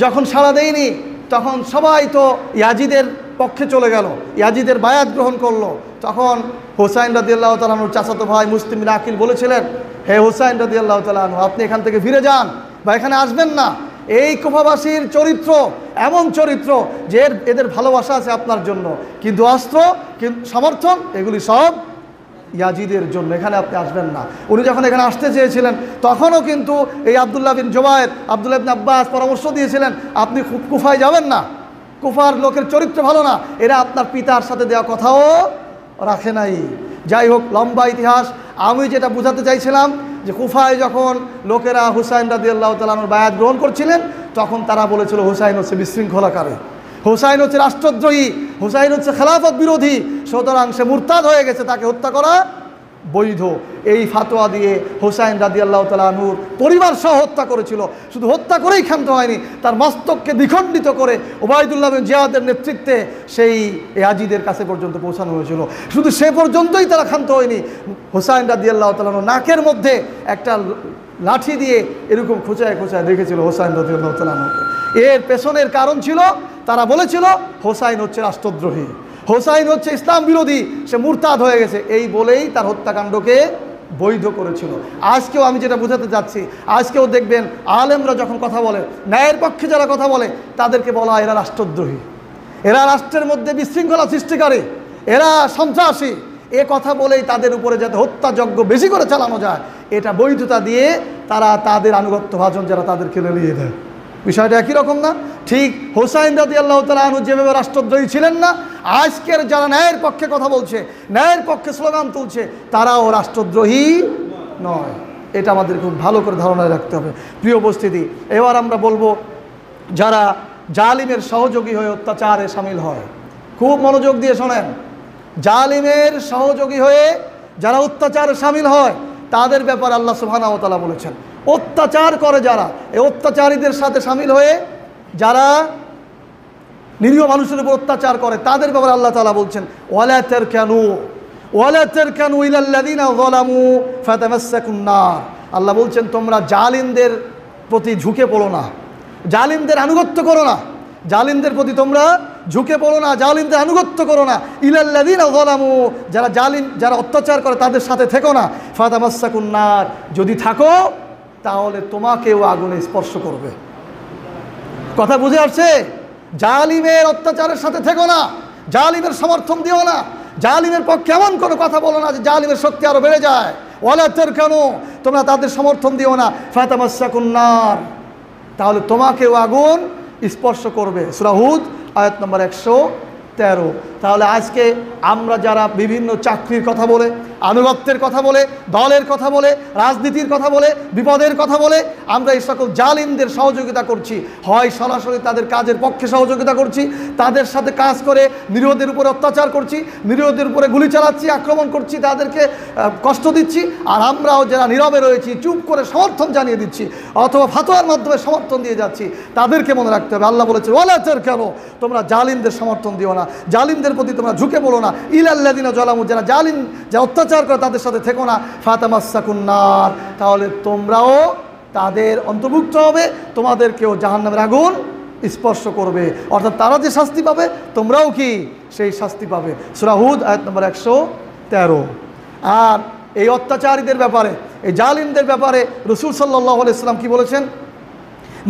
যখন সাড়া দেয়নি তখন সবাই তো ইয়াজিদের পক্ষে চলে গেল, ইয়াজিদের বায়াত গ্রহণ করলো। তখন হোসাইন রাদিয়াল্লাহু তাআলা আনহুর চাচাতো ভাই মুসলিম বিন আকিল বলেছিলেন, হে হোসাইন রাদিয়াল্লাহু তাআলা আনহু আপনি এখান থেকে ফিরে যান বা এখানে আসবেন না। এই কুফাবাসীর চরিত্র এমন চরিত্র যে এদের ভালোবাসা আছে আপনার জন্য, কিন্তু অস্ত্র সমর্থন এগুলি সব ইয়াজিদের জন্য, এখানে আপনি আসবেন না। উনি যখন এখানে আসতে চেয়েছিলেন তখনও কিন্তু এই আব্দুল্লাহ বিন জুবায়ের, আব্দুল্লাহ ইবনে আব্বাস পরামর্শ দিয়েছিলেন আপনি কুফায় যাবেন না, কুফার লোকের চরিত্র ভালো না, এরা আপনার পিতার সাথে দেওয়া কথাও রাখে নাই। যাই হোক, লম্বা ইতিহাস। আমি যেটা বোঝাতে চাইছিলাম যে কুফায় যখন লোকেরা হুসাইন রাদিয়াল্লাহু তাআলা আনহুর বায়াত গ্রহণ করছিলেন তখন তারা বলেছিল হুসাইন হচ্ছে বিশৃঙ্খলাকারী, হুসাইন হচ্ছে রাষ্ট্রদ্রোহী, হুসাইন হচ্ছে খেলাফত বিরোধী, সুতরাং সে মুরতাদ হয়ে গেছে, তাকে হত্যা করা বৈধ। এই ফাতোয়া দিয়ে হুসাইন রাদিয়াল্লাহু তাআলা আনহুর পরিবার সহ হত্যা করেছিল। শুধু হত্যা করেই ক্ষান্ত হয়নি, তার মস্তককে দ্বিখণ্ডিত করে ওবায়দুল্লাহ বিন জিয়াদের নেতৃত্বে সেই ইয়াজিদের কাছে পর্যন্ত পৌঁছানো হয়েছিল। শুধু সে পর্যন্তই তারা ক্ষান্ত হয়নি, হুসাইন রাদিয়াল্লাহু তাআলা আনহু নাকের মধ্যে একটা লাঠি দিয়ে এরকম খোঁচায় খোঁচায় রেখেছিল হুসাইন রাদিয়াল্লাহু তাআলা আনহুকে। এর পেছনের কারণ ছিল তারা বলেছিল হোসাইন হচ্ছে রাষ্ট্রদ্রোহী, হোসাইন হচ্ছে ইসলাম বিরোধী, সে মুরতাদ হয়ে গেছে, এই বলেই তার হত্যাকাণ্ডকে বৈধ করেছিল। আজকেও আমি যেটা বোঝাতে চাচ্ছি, আজকেও দেখবেন আলেমরা যখন কথা বলে, ন্যায়ের পক্ষে যারা কথা বলে তাদেরকে বলা এরা রাষ্ট্রদ্রোহী, এরা রাষ্ট্রের মধ্যে বিশৃঙ্খলা সৃষ্টিকারী, এরা সন্ত্রাসী। এ কথা বলেই তাদের উপরে যাতে হত্যাযজ্ঞ বেশি করে চালানো যায় এটা বৈধতা দিয়ে তারা তাদের আনুগত্য ভাজন যারা তাদেরকে লেলিয়ে দেয়। বিষয়টা একই রকম না? ঠিক হোসাইন রাদিয়াল্লাহু তাআলা আনহু যেভাবে রাষ্ট্রদ্রোহী ছিলেন না, আজকের যারা ন্যায়ের পক্ষে কথা বলছে, ন্যায়ের পক্ষে স্লোগান তুলছে, তারাও রাষ্ট্রদ্রোহী নয়। এটা আমাদের খুব ভালো করে ধারণায় রাখতে হবে। প্রিয় উপস্থিতি, এবার আমরা বলবো যারা জালিমের সহযোগী হয়ে অত্যাচারে সামিল হয়, খুব মনোযোগ দিয়ে শোনেন, জালিমের সহযোগী হয়ে যারা অত্যাচারে সামিল হয় তাদের ব্যাপারে আল্লাহ সুবহানাহু ওয়া তাআলা বলেছেন, অত্যাচার করে যারা, এই অত্যাচারীদের সাথে সামিল হয়ে যারা নিরীহ মানুষের উপর অত্যাচার করে তাদের ব্যাপারে আল্লাহ তাআলা বলছেন ওয়ালা তারকানু ইলাল্লাযিনা যালামু ফাতামাসসাকুন নার। আল্লাহ বলছেন তোমরা জালিমদের প্রতি ঝুঁকে পড়ো না, জালিমদের আনুগত্য করো না, জালিমদের প্রতি তোমরা ঝুঁকে পড়ো না, জালিমদের আনুগত্য করো না। ইলাল্লাযিনা যালামু, যারা জালিম, যারা অত্যাচার করে তাদের সাথে থেকো না। ফাতামাসসাকুন নার, যদি থাকো তাহলে তোমাকেও আগুনে স্পর্শ করবে। কথা বুঝে আসছে? জালিমের অত্যাচারের সাথে থেকো না, জালিমের সমর্থন দিও না, জালিমের পক্ষে এমন কোনো কথা বলো না যে জালিমের শক্তি আরো বেড়ে যায়। ওয়ালা তারকানু, তোমরা তাদের সমর্থন দিও না। ফাতামাসসাকুন নার, তাহলে তোমাকেও আগুন স্পর্শ করবে। সূরা হুদ আয়াত নম্বর 113। তাহলে আজকে আমরা যারা বিভিন্ন চাকরির কথা বলে, আনুগত্যের কথা বলে, দলের কথা বলে, রাজনীতির কথা বলে, বিপদের কথা বলে আমরা এই সকল জালিমদের সহযোগিতা করছি, হয় সরাসরি তাদের কাজের পক্ষে সহযোগিতা করছি, তাদের সাথে কাজ করে নিরীহদের উপরে অত্যাচার করছি, নিরীহদের উপরে গুলি চালাচ্ছি, আক্রমণ করছি, তাদেরকে কষ্ট দিচ্ছি, আর আমরাও যারা নীরবে রয়েছি চুপ করে সমর্থন জানিয়ে দিচ্ছি অথবা ফাতোয়ার মাধ্যমে সমর্থন দিয়ে যাচ্ছি, তাদেরকে মনে রাখতে হবে। আল্লাহ বলেছে ওয়ালা তারকানু, তোমরা জালিমদের সমর্থন দিও না, জালিমদের প্রতি তোমরা ঝুঁকে পড়ো না। ইলাল্লাযিনা যালামু, যারা জালিম, যারা অত্যাচার করে তাদের সাথে থেকো না। ফাতামাসসাকুন নার, তাহলে তোমরাও তাদের অন্তর্ভুক্ত হবে, তোমাদেরকেও জাহান্নামের আগুন স্পর্শ করবে। অর্থাৎ তারা যে শাস্তি পাবে তোমরাও কি সেই শাস্তি পাবে। সূরা হুদ আয়াত নম্বর 113। আর এই অত্যাচারীদের ব্যাপারে, এই জালিমদের ব্যাপারে রাসূল সাল্লাল্লাহু আলাইহি ওয়াসাল্লাম কি বলেছেন?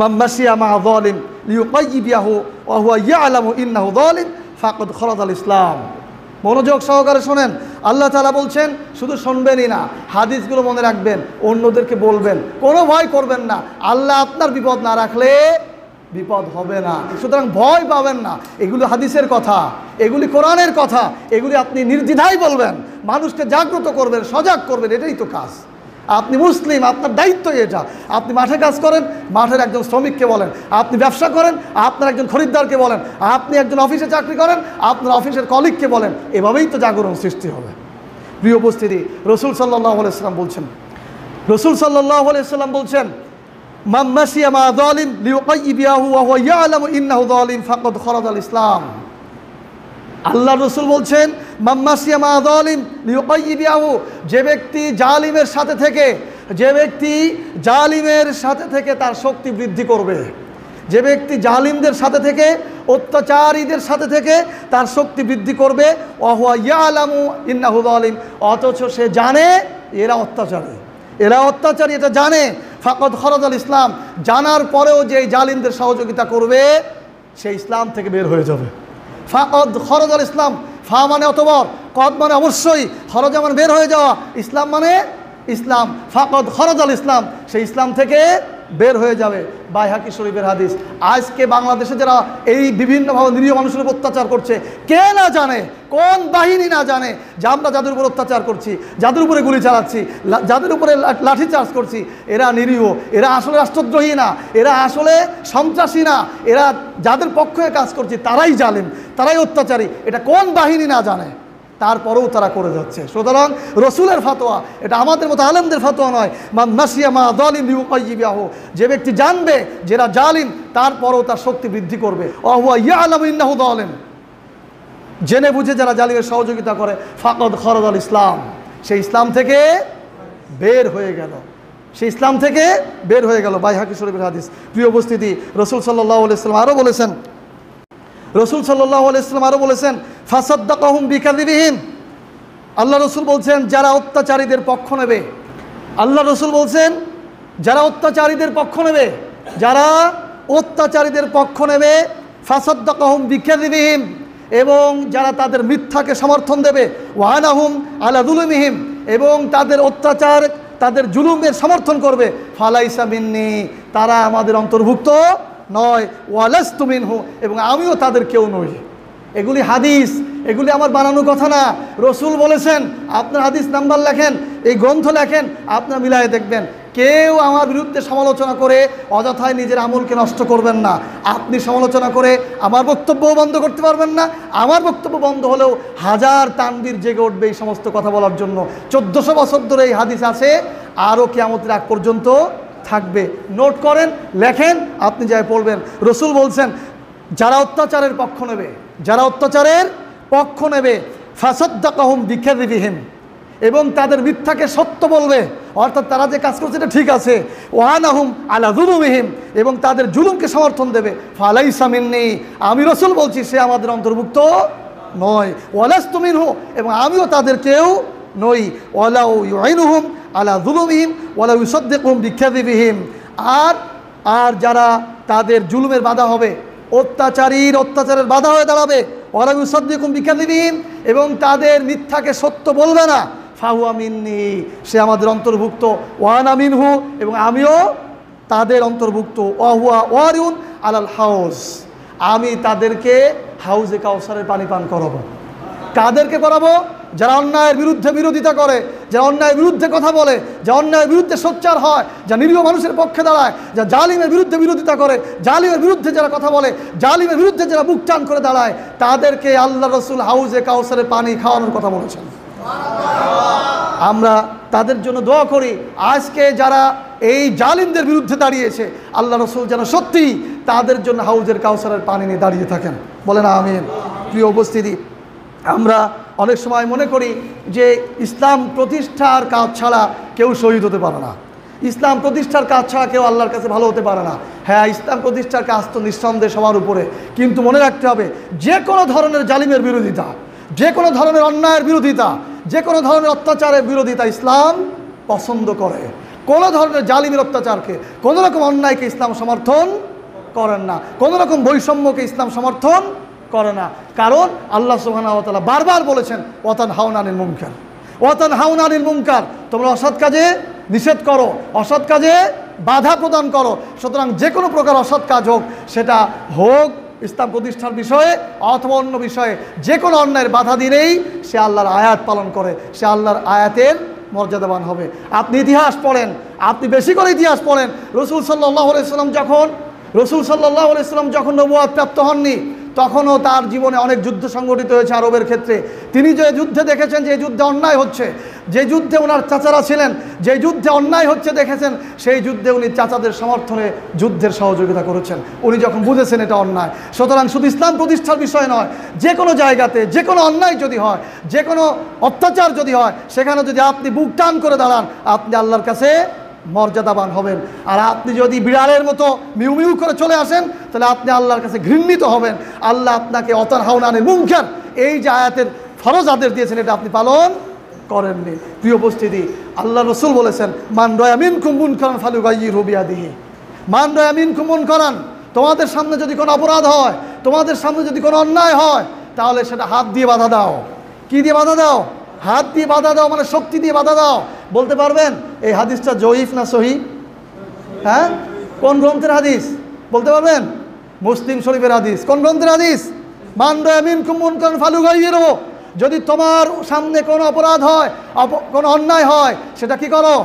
মান মাশিয়া মা যালিম লিয়ুকাইয়িবাহু ওয়া হুয়া ইয়ালামু ইন্নাহু যালিম ফাকাদ খারাজাল ইসলাম। মনোযোগ সহকারে শোনেন, আল্লাহ তাআলা বলছেন শুধু শুনবেনই না, হাদিসগুলো মনে রাখবেন, অন্যদেরকে বলবেন, কোনো ভয় করবেন না। আল্লাহ আপনার বিপদ না রাখলে বিপদ হবে না। সুতরাং ভয় পাবেন না, এগুলি হাদিসের কথা, এগুলি কোরআনের কথা, এগুলি আপনি নির্দ্বিধায় বলবেন, মানুষকে জাগ্রত করবেন, সজাগ করবেন, এটাই তো কাজ। আপনি মুসলিম, আপনার দায়িত্ব এটা। আপনি মাঠে কাজ করেন, মাঠের একজন শ্রমিককে বলেন। আপনি ব্যবসা করেন, আপনার একজন খরিদ্দারকে বলেন। আপনি একজন অফিসে চাকরি করেন, আপনার অফিসের কলিগকে বলেন। এভাবেই তো জাগরণ সৃষ্টি হবে। প্রিয় উপস্থিতি, রসুল সাল্লাল্লাহু আলাইহি ওয়াসাল্লাম বলছেন, রসুল সাল্লাল্লাহু আলাইহি ওয়াসাল্লাম বলছেন, মান মাশিয়া মা যালিম লিয়ুকাইবিয়াহু ওয়া হুয়া ইয়ালামু ইন্নাহু যালিম ফাকাদ খারাজাল ইসলাম। আল্লাহ রসুল বলছেন, মান মাশিয়া মা যালিম লিয়ুকাইবিয়াহু, যে ব্যক্তি জালিমের সাথে থেকে, যে ব্যক্তি জালিমের সাথে থেকে তার শক্তি বৃদ্ধি করবে, যে ব্যক্তি জালিমদের সাথে থেকে, অত্যাচারীদের সাথে থেকে তার শক্তি বৃদ্ধি করবে, ওয়া হুয়া ইয়ালামু ইন্নাহু যালিম, অথচ সে জানে এরা অত্যাচারী, এরা অত্যাচারী, এটা জানে, ফাকাদ খারাজাল ইসলাম, জানার পরেও যে জালিমদের সহযোগিতা করবে সে ইসলাম থেকে বের হয়ে যাবে। ফাকাদ খারাজাল ইসলাম, ফা মানে অতবর, কদ মানে অবশ্যই, খরজা মানে বের হয়ে যাওয়া, ইসলাম মানে ইসলাম, ফাকাদ খারাজাল ইসলাম, সেই ইসলাম থেকে বের হয়ে যাবে। বাইহাকি শরীফের হাদিস। আজকে বাংলাদেশে যারা এই বিভিন্নভাবে নিরীহ মানুষের উপর অত্যাচার করছে, কে না জানে, কোন বাহিনী না জানে যে আমরা যাদের উপর অত্যাচার করছি, যাদের উপরে গুলি চালাচ্ছি, যাদের উপরে লাঠি চার্জ করছি, এরা নিরীহ, এরা আসলে রাষ্ট্রদ্রোহী না, এরা আসলে সন্ত্রাসী না, এরা যাদের পক্ষে কাজ করছি তারাই জালিম, তারাই অত্যাচারী, এটা কোন বাহিনী না জানে, তারপরেও তারা করে যাচ্ছে। সুতরাং রসুলের ফাতোয়া, এটা আমাদের মতো আলেমদের ফাতোয়া নয়। মান মাশিয়া মা যালিম লিয়ুকাইবিয়াহু, যে ব্যক্তি জানবে যেটা জালিম, তারপরেও তার শক্তি বৃদ্ধি করবে, ওয়া হুয়া ইয়ালামু ইন্নাহু যালিম, জেনে বুঝে যারা জালিমের সহযোগিতা করে, ফাকাদ খারাজাল ইসলাম, সেই ইসলাম থেকে বের হয়ে গেল, সেই ইসলাম থেকে বের হয়ে গেল। বাইহাকি শরীফের হাদিস। প্রিয় উপস্থিতি, রসুল সাল্লাল্লাহু আলাইহি ওয়াসাল্লাম আরও বলেছেন, রসুল সাল্লাল্লাহু আলাইহি ওয়াসাল্লাম আরও বলেছেন, ফাসাদ্দাকাহুম বিকাযিবিহিম, আল্লাহ রসুল বলছেন যারা অত্যাচারীদের পক্ষ নেবে, আল্লাহ রসুল বলছেন যারা অত্যাচারীদের পক্ষ নেবে, যারা অত্যাচারীদের পক্ষ নেবে, ফাসাদ্দাকাহুম বিকাযিবিহিম, এবং যারা তাদের মিথ্যাকে সমর্থন দেবে, ওয়ানাহুম আলা যুলুমিহিম, এবং তাদের অত্যাচার, তাদের জুলুমের সমর্থন করবে, ফালাইসা মিন্নি, তারা আমাদের অন্তর্ভুক্ত নয়, ওয়ালাস্তু মিনহু, এবং আমিও তাদের কেউ নই। এগুলি হাদিস, এগুলি আমার বানানো কথা না, রসুল বলেছেন। আপনার হাদিস নাম্বার লেখেন, এই গ্রন্থ লেখেন, আপনার মিলায়ে দেখবেন। কেউ আমার বিরুদ্ধে সমালোচনা করে অযথায় নিজের আমলকে নষ্ট করবেন না। আপনি সমালোচনা করে আমার বক্তব্যও বন্ধ করতে পারবেন না, আমার বক্তব্য বন্ধ হলেও হাজার তানবীর জেগে উঠবে এই সমস্ত কথা বলার জন্য। 1400 বছর ধরে এই হাদিস আছে, আরও কিয়ামতের আগ পর্যন্ত থাকবে। নোট করেন, লেখেন, আপনি যাই পড়বেন। রসুল বলছেন যারা অত্যাচারের পক্ষ নেবে, যারা অত্যাচারের পক্ষ নেবে, ফাসাদ্দাকাহুম বিকাযিবিহিম, এবং তাদের মিথ্যাকে সত্য বলবে, অর্থাৎ তারা যে কাজ করছে এটা ঠিক আছে, ওয়ানাহুম আলা যুলুমিহিম, এবং তাদের জুলুমকে সমর্থন দেবে, ফালাইসা মিন্নি, আমি রসুল বলছি সে আমাদের অন্তর্ভুক্ত নয়, ওয়ালাস্তু মিনহু, এবং আমিও তাদের কেউ নই, ওয়ালাউ ইউইনুহুম আলা যুলুমিহিম ওয়ালাউ ইউসাদ্দিকুহুম বিকাযিবিহিম, আর যারা তাদের জুলুমের বাধা হবে, অত্যাচারের বাধা হয়ে দাঁড়াবে, ওয়ালাউ ইউসাদ্দিকুহুম বিকাযিবিহিম, এবং তাদের মিথ্যাকে সত্য বলবে না, ফাহুয়া মিন্নি, সে আমাদের অন্তর্ভুক্ত, ওয়ানা মিনহু, এবং আমিও তাদের অন্তর্ভুক্ত, ওয়াহুয়া ওয়ারিউন আলাল হাউজ, আমি তাদেরকে হাউজে কাউসারের পানি পান করাবো। কাদেরকে করাবো? যারা অন্যায়ের বিরুদ্ধে বিরোধিতা করে, যারা অন্যায়ের বিরুদ্ধে কথা বলে, যা অন্যায়ের বিরুদ্ধে সোচ্চার হয়, যা নিরীহ মানুষের পক্ষে দাঁড়ায়, যা জালিমের বিরুদ্ধে বিরোধিতা করে, জালিমের বিরুদ্ধে যারা কথা বলে, জালিমের বিরুদ্ধে যারা বুক টান করে দাঁড়ায়, তাদেরকে আল্লাহ রসুল হাউজে কাউসারের পানি খাওয়ানোর কথা বলেছেন। আমরা তাদের জন্য দোয়া করি। আজকে যারা এই জালিমদের বিরুদ্ধে দাঁড়িয়েছে, আল্লাহ রসুল যেন সত্যি তাদের জন্য হাউজের কাউসারের পানি নিয়ে দাঁড়িয়ে থাকেন, বলেন আমিন। প্রিয় উপস্থিতি, আমরা অনেক সময় মনে করি যে ইসলাম প্রতিষ্ঠার কাজ ছাড়া কেউ শহীদ হতে পারে না, ইসলাম প্রতিষ্ঠার কাজ ছাড়া কেউ আল্লাহর কাছে ভালো হতে পারে না। হ্যাঁ, ইসলাম প্রতিষ্ঠার কাজ তো নিঃসন্দেহে সবার উপরে, কিন্তু মনে রাখতে হবে যে কোনো ধরনের জালিমের বিরোধিতা, যে কোনো ধরনের অন্যায়ের বিরোধিতা, যে কোনো ধরনের অত্যাচারের বিরোধিতা ইসলাম পছন্দ করে। কোনো ধরনের জালিমের অত্যাচারকে, কোনো রকম অন্যায়কে ইসলাম সমর্থন করেন না, কোনো রকম বৈষম্যকে ইসলাম সমর্থন করে না। কারণ আল্লাহ সুবহানাহু ওয়া তাআলা বারবার বলেছেন, ওয়াতানহাউনা আনিল মুনকার, ওয়াতানহাউনা আনিল মুনকার, তোমরা অসৎ কাজে নিষেধ করো, অসৎ কাজে বাধা প্রদান করো। সুতরাং যে কোনো প্রকার অসৎ কাজ হোক, সেটা হোক ইসলাম প্রতিষ্ঠার বিষয়ে অথবা অন্য বিষয়ে, যে কোনো অন্যায়ের বাধা দিলেই সে আল্লাহর আয়াত পালন করে, সে আল্লাহর আয়াতের মর্যাদাবান হবে। আপনি ইতিহাস পড়েন, আপনি বেশি করে ইতিহাস পড়েন। রসুল সাল্লাল্লাহু আলাইহি সাল্লাম যখন নবুয়ত প্রাপ্ত হননি, তখনও তার জীবনে অনেক যুদ্ধ সংগঠিত হয়েছে আরবের ক্ষেত্রে। তিনি যে যুদ্ধে দেখেছেন যে যুদ্ধে অন্যায় হচ্ছে, যে যুদ্ধে ওনার চাচারা ছিলেন, যে যুদ্ধে অন্যায় হচ্ছে দেখেছেন, সেই যুদ্ধে উনি চাচাদের সমর্থনে যুদ্ধের সহযোগিতা করেছেন, উনি যখন বুঝেছেন এটা অন্যায়। সুতরাং শুধু ইসলাম প্রতিষ্ঠার বিষয় নয়, যে কোনো জায়গাতে যে কোনো অন্যায় যদি হয়, যে কোনো অত্যাচার যদি হয়, সেখানে যদি আপনি বুক টান করে দাঁড়ান, আপনি আল্লাহর কাছে মর্যাদাবান হবেন। আর আপনি যদি বিড়ালের মতো মিউ মিউ করে চলে আসেন, তাহলে আপনি আল্লাহর কাছে ঘৃণিত হবেন। আল্লাহ আপনাকে অতারহাউনানের মুনকার, এই যে আয়াতের ফরজ আদেশ দিয়েছেন, এটা আপনি পালন করেননি। প্রিয় উপস্থিতি, আল্লাহ রসুল বলেছেন, মান রাআ মিনকুম মুনকারান ফালইয়ুগাইয়িরহু বিয়াদিহি। মান রাআ মিনকুম মুনকারান, তোমাদের সামনে যদি কোনো অপরাধ হয়, তোমাদের সামনে যদি কোনো অন্যায় হয়, তাহলে সেটা হাত দিয়ে বাধা দাও। কি দিয়ে বাধা দাও? হাত দিয়ে বাধা দাও, মানে শক্তি দিয়ে বাধা দাও। বলতে পারবেন এই হাদিসটা জয়ীফ না সহিহ? হ্যাঁ, কোন গ্রন্থের হাদিস বলতে পারবেন? মুসলিম শরীফের হাদিস। কোন গ্রন্থের হাদিস? মান রাআ মিনকুম মুনকারান ফালইয়ুগাইয়িরহু। যদি তোমার সামনে কোনো অপরাধ হয়, কোনো অন্যায় হয়, সেটা কি করো?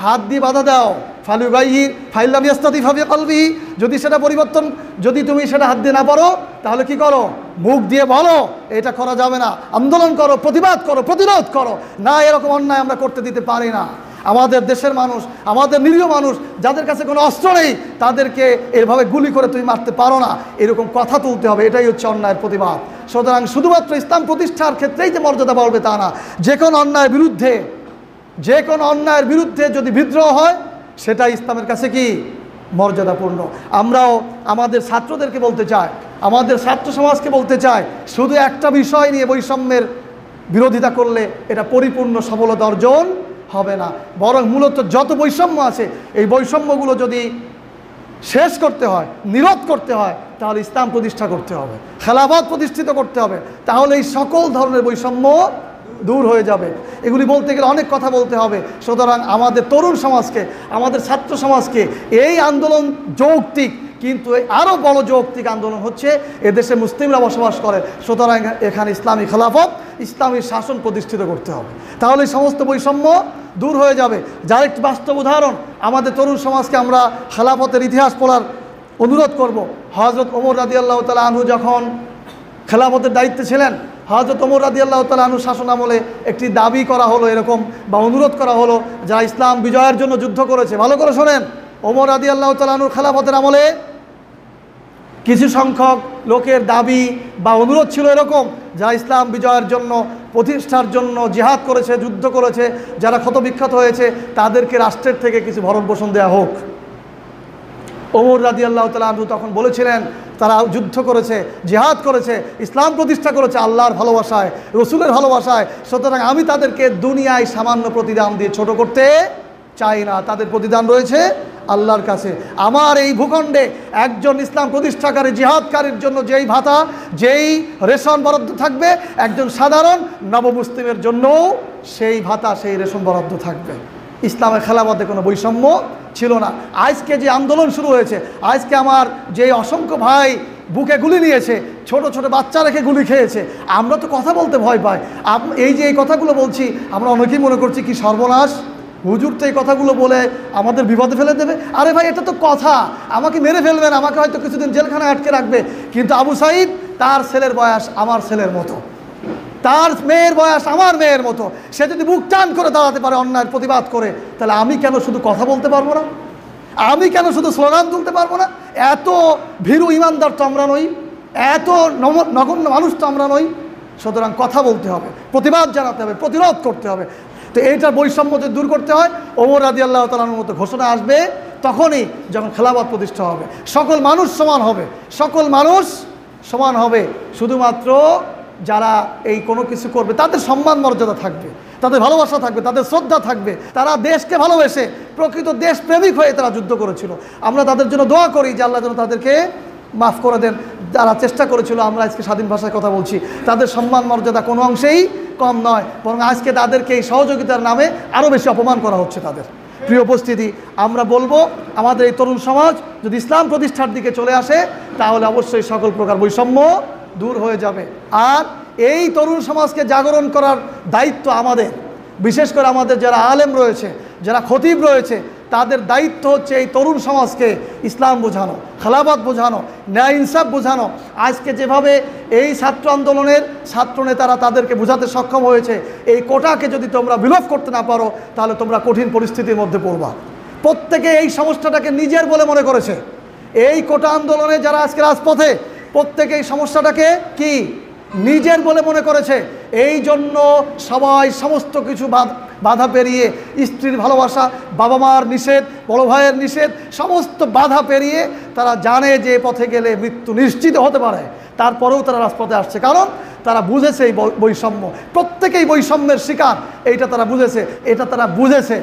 হাত দিয়ে বাধা দাও। ফালইয়ুগাইয়ির ফাইন লাম ইয়াস্তাতি ফাবিকলবিহি, যদি সেটা পরিবর্তন, যদি তুমি সেটা হাত দিয়ে না পারো, তাহলে কি করো? মুখ দিয়ে বলো এটা করা যাবে না, আন্দোলন করো, প্রতিবাদ করো, প্রতিরোধ করো। না, এরকম অন্যায় আমরা করতে দিতে পারি না। আমাদের দেশের মানুষ, আমাদের নিরীহ মানুষ, যাদের কাছে কোনো অস্ত্র নেই, তাদেরকে এভাবে গুলি করে তুমি মারতে পারো না, এরকম কথা তুলতে হবে। এটাই হচ্ছে অন্যায়ের প্রতিবাদ। সুতরাং শুধুমাত্র ইসলাম প্রতিষ্ঠার ক্ষেত্রেই যে মর্যাদা বাড়বে তা না। যে কোনো অন্যায়ের বিরুদ্ধে, যে কোনো অন্যায়ের বিরুদ্ধে যদি বিদ্রোহ হয়, সেটা ইসলামের কাছে কি? মর্যাদাপূর্ণ। আমরাও আমাদের ছাত্রদেরকে বলতে চাই, আমাদের ছাত্র সমাজকে বলতে চাই, শুধু একটা বিষয় নিয়ে বৈষম্যের বিরোধিতা করলে এটা পরিপূর্ণ সফলতা অর্জন হবে না। বরং মূলত যত বৈষম্য আছে, এই বৈষম্যগুলো যদি শেষ করতে হয়, নিরোধ করতে হয়, তাহলে ইসলাম প্রতিষ্ঠা করতে হবে, খেলাফত প্রতিষ্ঠিত করতে হবে। তাহলে এই সকল ধরনের বৈষম্য দূর হয়ে যাবে। এগুলি বলতে গেলে অনেক কথা বলতে হবে। সুতরাং আমাদের তরুণ সমাজকে, আমাদের ছাত্র সমাজকে, এই আন্দোলন যৌক্তিক, কিন্তু আরও বড় যৌক্তিক আন্দোলন হচ্ছে এদেশে মুসলিমরা বসবাস করে। সুতরাং এখানে ইসলামী খেলাফত, ইসলামী শাসন প্রতিষ্ঠিত করতে হবে। তাহলে সমস্ত বৈষম্য দূর হয়ে যাবে। যার একটি বাস্তব উদাহরণ, আমাদের তরুণ সমাজকে আমরা খেলাফতের ইতিহাস পড়ার অনুরোধ করব। হযরত ওমর রাদিয়াল্লাহু তাআলা আনহু যখন খেলাফতের দায়িত্বে ছিলেন, হযরত ওমর রাদিয়াল্লাহু তাআলা আনহু শাসন আমলে একটি দাবি করা হলো এরকম, বা অনুরোধ করা হলো, যারা ইসলাম বিজয়ের জন্য যুদ্ধ করেছে, ভালো করে শোনেন, ওমর রাদিয়াল্লাহু তাআলা আনহুর খেলাফতের আমলে কিছু সংখ্যক লোকের দাবি বা অনুরোধ ছিল এরকম, যারা ইসলাম বিজয়ের জন্য, প্রতিষ্ঠার জন্য জিহাদ করেছে, যুদ্ধ করেছে, যারা ক্ষতবিক্ষত হয়েছে, তাদেরকে রাষ্ট্রের থেকে কিছু ভরণ পোষণ দেওয়া হোক। ওমর রাদিয়াল্লাহু তাআলা আনহু তখন বলেছিলেন, তারা যুদ্ধ করেছে, জিহাদ করেছে, ইসলাম প্রতিষ্ঠা করেছে আল্লাহর ভালোবাসায়, রসুলের ভালোবাসায়। সুতরাং আমি তাদেরকে দুনিয়ায় সামান্য প্রতিদান দিয়ে ছোট করতে চাই না। তাদের প্রতিদান রয়েছে আল্লাহর কাছে। আমার এই ভূখণ্ডে একজন ইসলাম প্রতিষ্ঠাকারী, জিহাদকারীর জন্য যেই ভাতা, যেই রেশন বরাদ্দ থাকবে, একজন সাধারণ নবমুসলিমের জন্যও সেই ভাতা, সেই রেশন বরাদ্দ থাকবে। ইসলামের খেলাফতে কোনো বৈষম্য ছিল না। আজকে যে আন্দোলন শুরু হয়েছে, আজকে আমার যে অসংখ্য ভাই বুকে গুলি নিয়েছে, ছোট ছোট বাচ্চা রেখে গুলি খেয়েছে, আমরা তো কথা বলতে ভয় পাই। এই যে এই কথাগুলো বলছি, আমরা অনেকেই মনে করছি কি সর্বনাশ, হুজুর তো এই কথাগুলো বলে আমাদের বিপদে ফেলে দেবে। আরে ভাই, এটা তো কথা, আমাকে মেরে ফেলবেন, আমাকে হয়তো কিছুদিন জেলখানায় আটকে রাখবে, কিন্তু আবু সাঈদ, তার ছেলের বয়স আমার ছেলের মতো, তার মেয়ের বয়স আমার মেয়ের মতো। সে যদি বুক টান করে দাঁড়াতে পারে অন্যায়ের প্রতিবাদ করে, তাহলে আমি কেন শুধু কথা বলতে পারবো না? আমি কেন শুধু স্লোগান তুলতে পারবো না? এত ভীরু ইমানদার তো আমরা নই, এত নগণ্য মানুষ তো আমরা নই। সুতরাং কথা বলতে হবে, প্রতিবাদ জানাতে হবে, প্রতিরোধ করতে হবে। তো এইটার বৈষম্য যদি দূর করতে হয়, ওমর রাদিয়াল্লাহু তাআলার মতো ঘোষণা আসবে তখনই, যখন খেলাফত প্রতিষ্ঠা হবে। সকল মানুষ সমান হবে, সকল মানুষ সমান হবে। শুধুমাত্র যারা এই কোনো কিছু করবে, তাদের সম্মান মর্যাদা থাকবে, তাদের ভালোবাসা থাকবে, তাদের শ্রদ্ধা থাকবে। তারা দেশকে ভালোবেসে, প্রকৃত দেশপ্রেমিক হয়ে তারা যুদ্ধ করেছিল। আমরা তাদের জন্য দোয়া করি যে আল্লাহ যেন তাদেরকে মাফ করে দেন। যারা চেষ্টা করেছিল, আমরা আজকে স্বাধীন ভাষায় কথা বলছি, তাদের সম্মান মর্যাদা কোনো অংশেই কম নয়, বরং আজকে তাদেরকে এই সহযোগিতার নামে আরও বেশি অপমান করা হচ্ছে তাদের। প্রিয় উপস্থিতি, আমরা বলবো আমাদের এই তরুণ সমাজ যদি ইসলাম প্রতিষ্ঠার দিকে চলে আসে তাহলে অবশ্যই সকল প্রকার বৈষম্য দূর হয়ে যাবে। আর এই তরুণ সমাজকে জাগরণ করার দায়িত্ব আমাদের, বিশেষ করে আমাদের যারা আলেম রয়েছে, যারা খতিব রয়েছে, তাদের দায়িত্ব হচ্ছে এই তরুণ সমাজকে ইসলাম বোঝানো, খেলাফত বোঝানো, ন্যায় ইনসাফ বোঝানো। আজকে যেভাবে এই ছাত্র আন্দোলনের ছাত্র নেতারা তাদেরকে বোঝাতে সক্ষম হয়েছে, এই কোটাকে যদি তোমরা বিলোপ করতে না পারো তাহলে তোমরা কঠিন পরিস্থিতির মধ্যে পড়বা। প্রত্যেকে এই সমস্যাটাকে নিজের বলে মনে করেছে। এই কোটা আন্দোলনে যারা আজকে রাজপথে, প্রত্যেকে এই সমস্যাটাকে কি নিজের বলে মনে করেছে। এই জন্য সবাই সমস্ত কিছু বাধা পেরিয়ে, স্ত্রীর ভালোবাসা, বাবা মার নিষেধ, বড় ভাইয়ের নিষেধ, সমস্ত বাধা পেরিয়ে তারা জানে যে পথে গেলে মৃত্যু নিশ্চিত হতে পারে, তারপরেও তারা রাজপথে আসছে। কারণ তারা বুঝেছে এই বৈষম্য, প্রত্যেকেই বৈষম্যের শিকার, এইটা তারা বুঝেছে, এটা তারা বুঝেছে,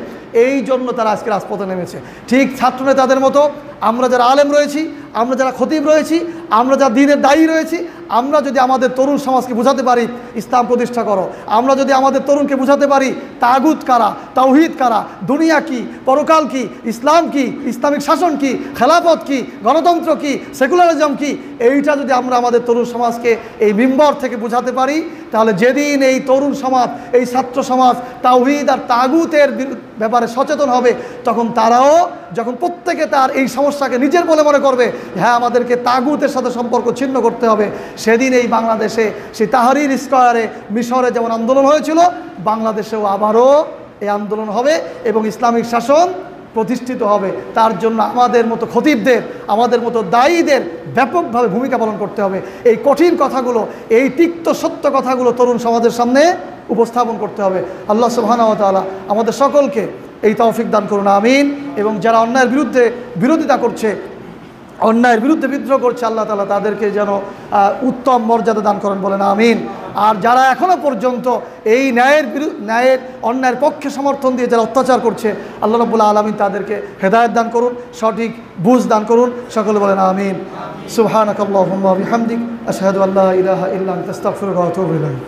এই জন্য তারা আজকে রাজপথে নেমেছে। ঠিক ছাত্রনেতাদের মতো আমরা যারা আলেম রয়েছি, আমরা যারা খতিব রয়েছি, আমরা যারা দ্বীনের দায়ী রয়েছি, আমরা যদি আমাদের তরুণ সমাজকে বোঝাতে পারি ইসলাম প্রতিষ্ঠা করো, আমরা যদি আমাদের তরুণকে বোঝাতে পারি তাগুত কারা, তাওহীদ কারা, দুনিয়া কি, পরকাল কি, ইসলাম কি, ইসলামিক শাসন কি, খেলাফত কি, গণতন্ত্র কি, সেকুলারিজম কি, এইটা যদি আমরা আমাদের তরুণ সমাজকে এই মিম্বর থেকে বোঝাতে পারি, তাহলে যেদিন এই তরুণ সমাজ, এই ছাত্র সমাজ তাওহীদ আর তাগুতের ব্যাপারে সচেতন হবে, তখন তারাও যখন প্রত্যেকে তার এই সমস্যাকে নিজের বলে মনে করবে, হ্যাঁ আমাদেরকে তাগুতের সাথে সম্পর্ক ছিন্ন করতে হবে, সেদিন এই বাংলাদেশে সেই তাহরির স্কয়ারে মিশরে যেমন আন্দোলন হয়েছিল, বাংলাদেশেও আবারও এই আন্দোলন হবে এবং ইসলামিক শাসন প্রতিষ্ঠিত হবে। তার জন্য আমাদের মতো খতিবদের, আমাদের মতো দায়ীদের ব্যাপকভাবে ভূমিকা পালন করতে হবে। এই কঠিন কথাগুলো, এই তিক্ত সত্য কথাগুলো তরুণ সমাজের সামনে উপস্থাপন করতে হবে। আল্লাহ সুবহানাহু ওয়া তাআলা আমাদের সকলকে এই তৌফিক দান করুন, আমিন। এবং যারা অন্যায়ের বিরুদ্ধে বিরোধিতা করছে, অন্যায়ের বিরুদ্ধে বিদ্রোহ করছে, আল্লাহ তাআলা তাদেরকে যেন উত্তম মর্যাদা দান করেন, বলেন আমিন। আর যারা এখনও পর্যন্ত এই ন্যায়ের অন্যায়ের পক্ষে সমর্থন দিয়ে যারা অত্যাচার করছে, আল্লাহ রাব্বুল আলামিন তাদেরকে হেদায়েত দান করুন, সঠিক বুঝ দান করুন, সকলে বলেন আমিন। সুবহানাকাল্লাহুম্মা ওয়া বিহামদিক, আশহাদু আল্লা ইলাহা ইল্লা আনতা, আস্তাগফিরুকা ওয়া আতুবু ইলাইক।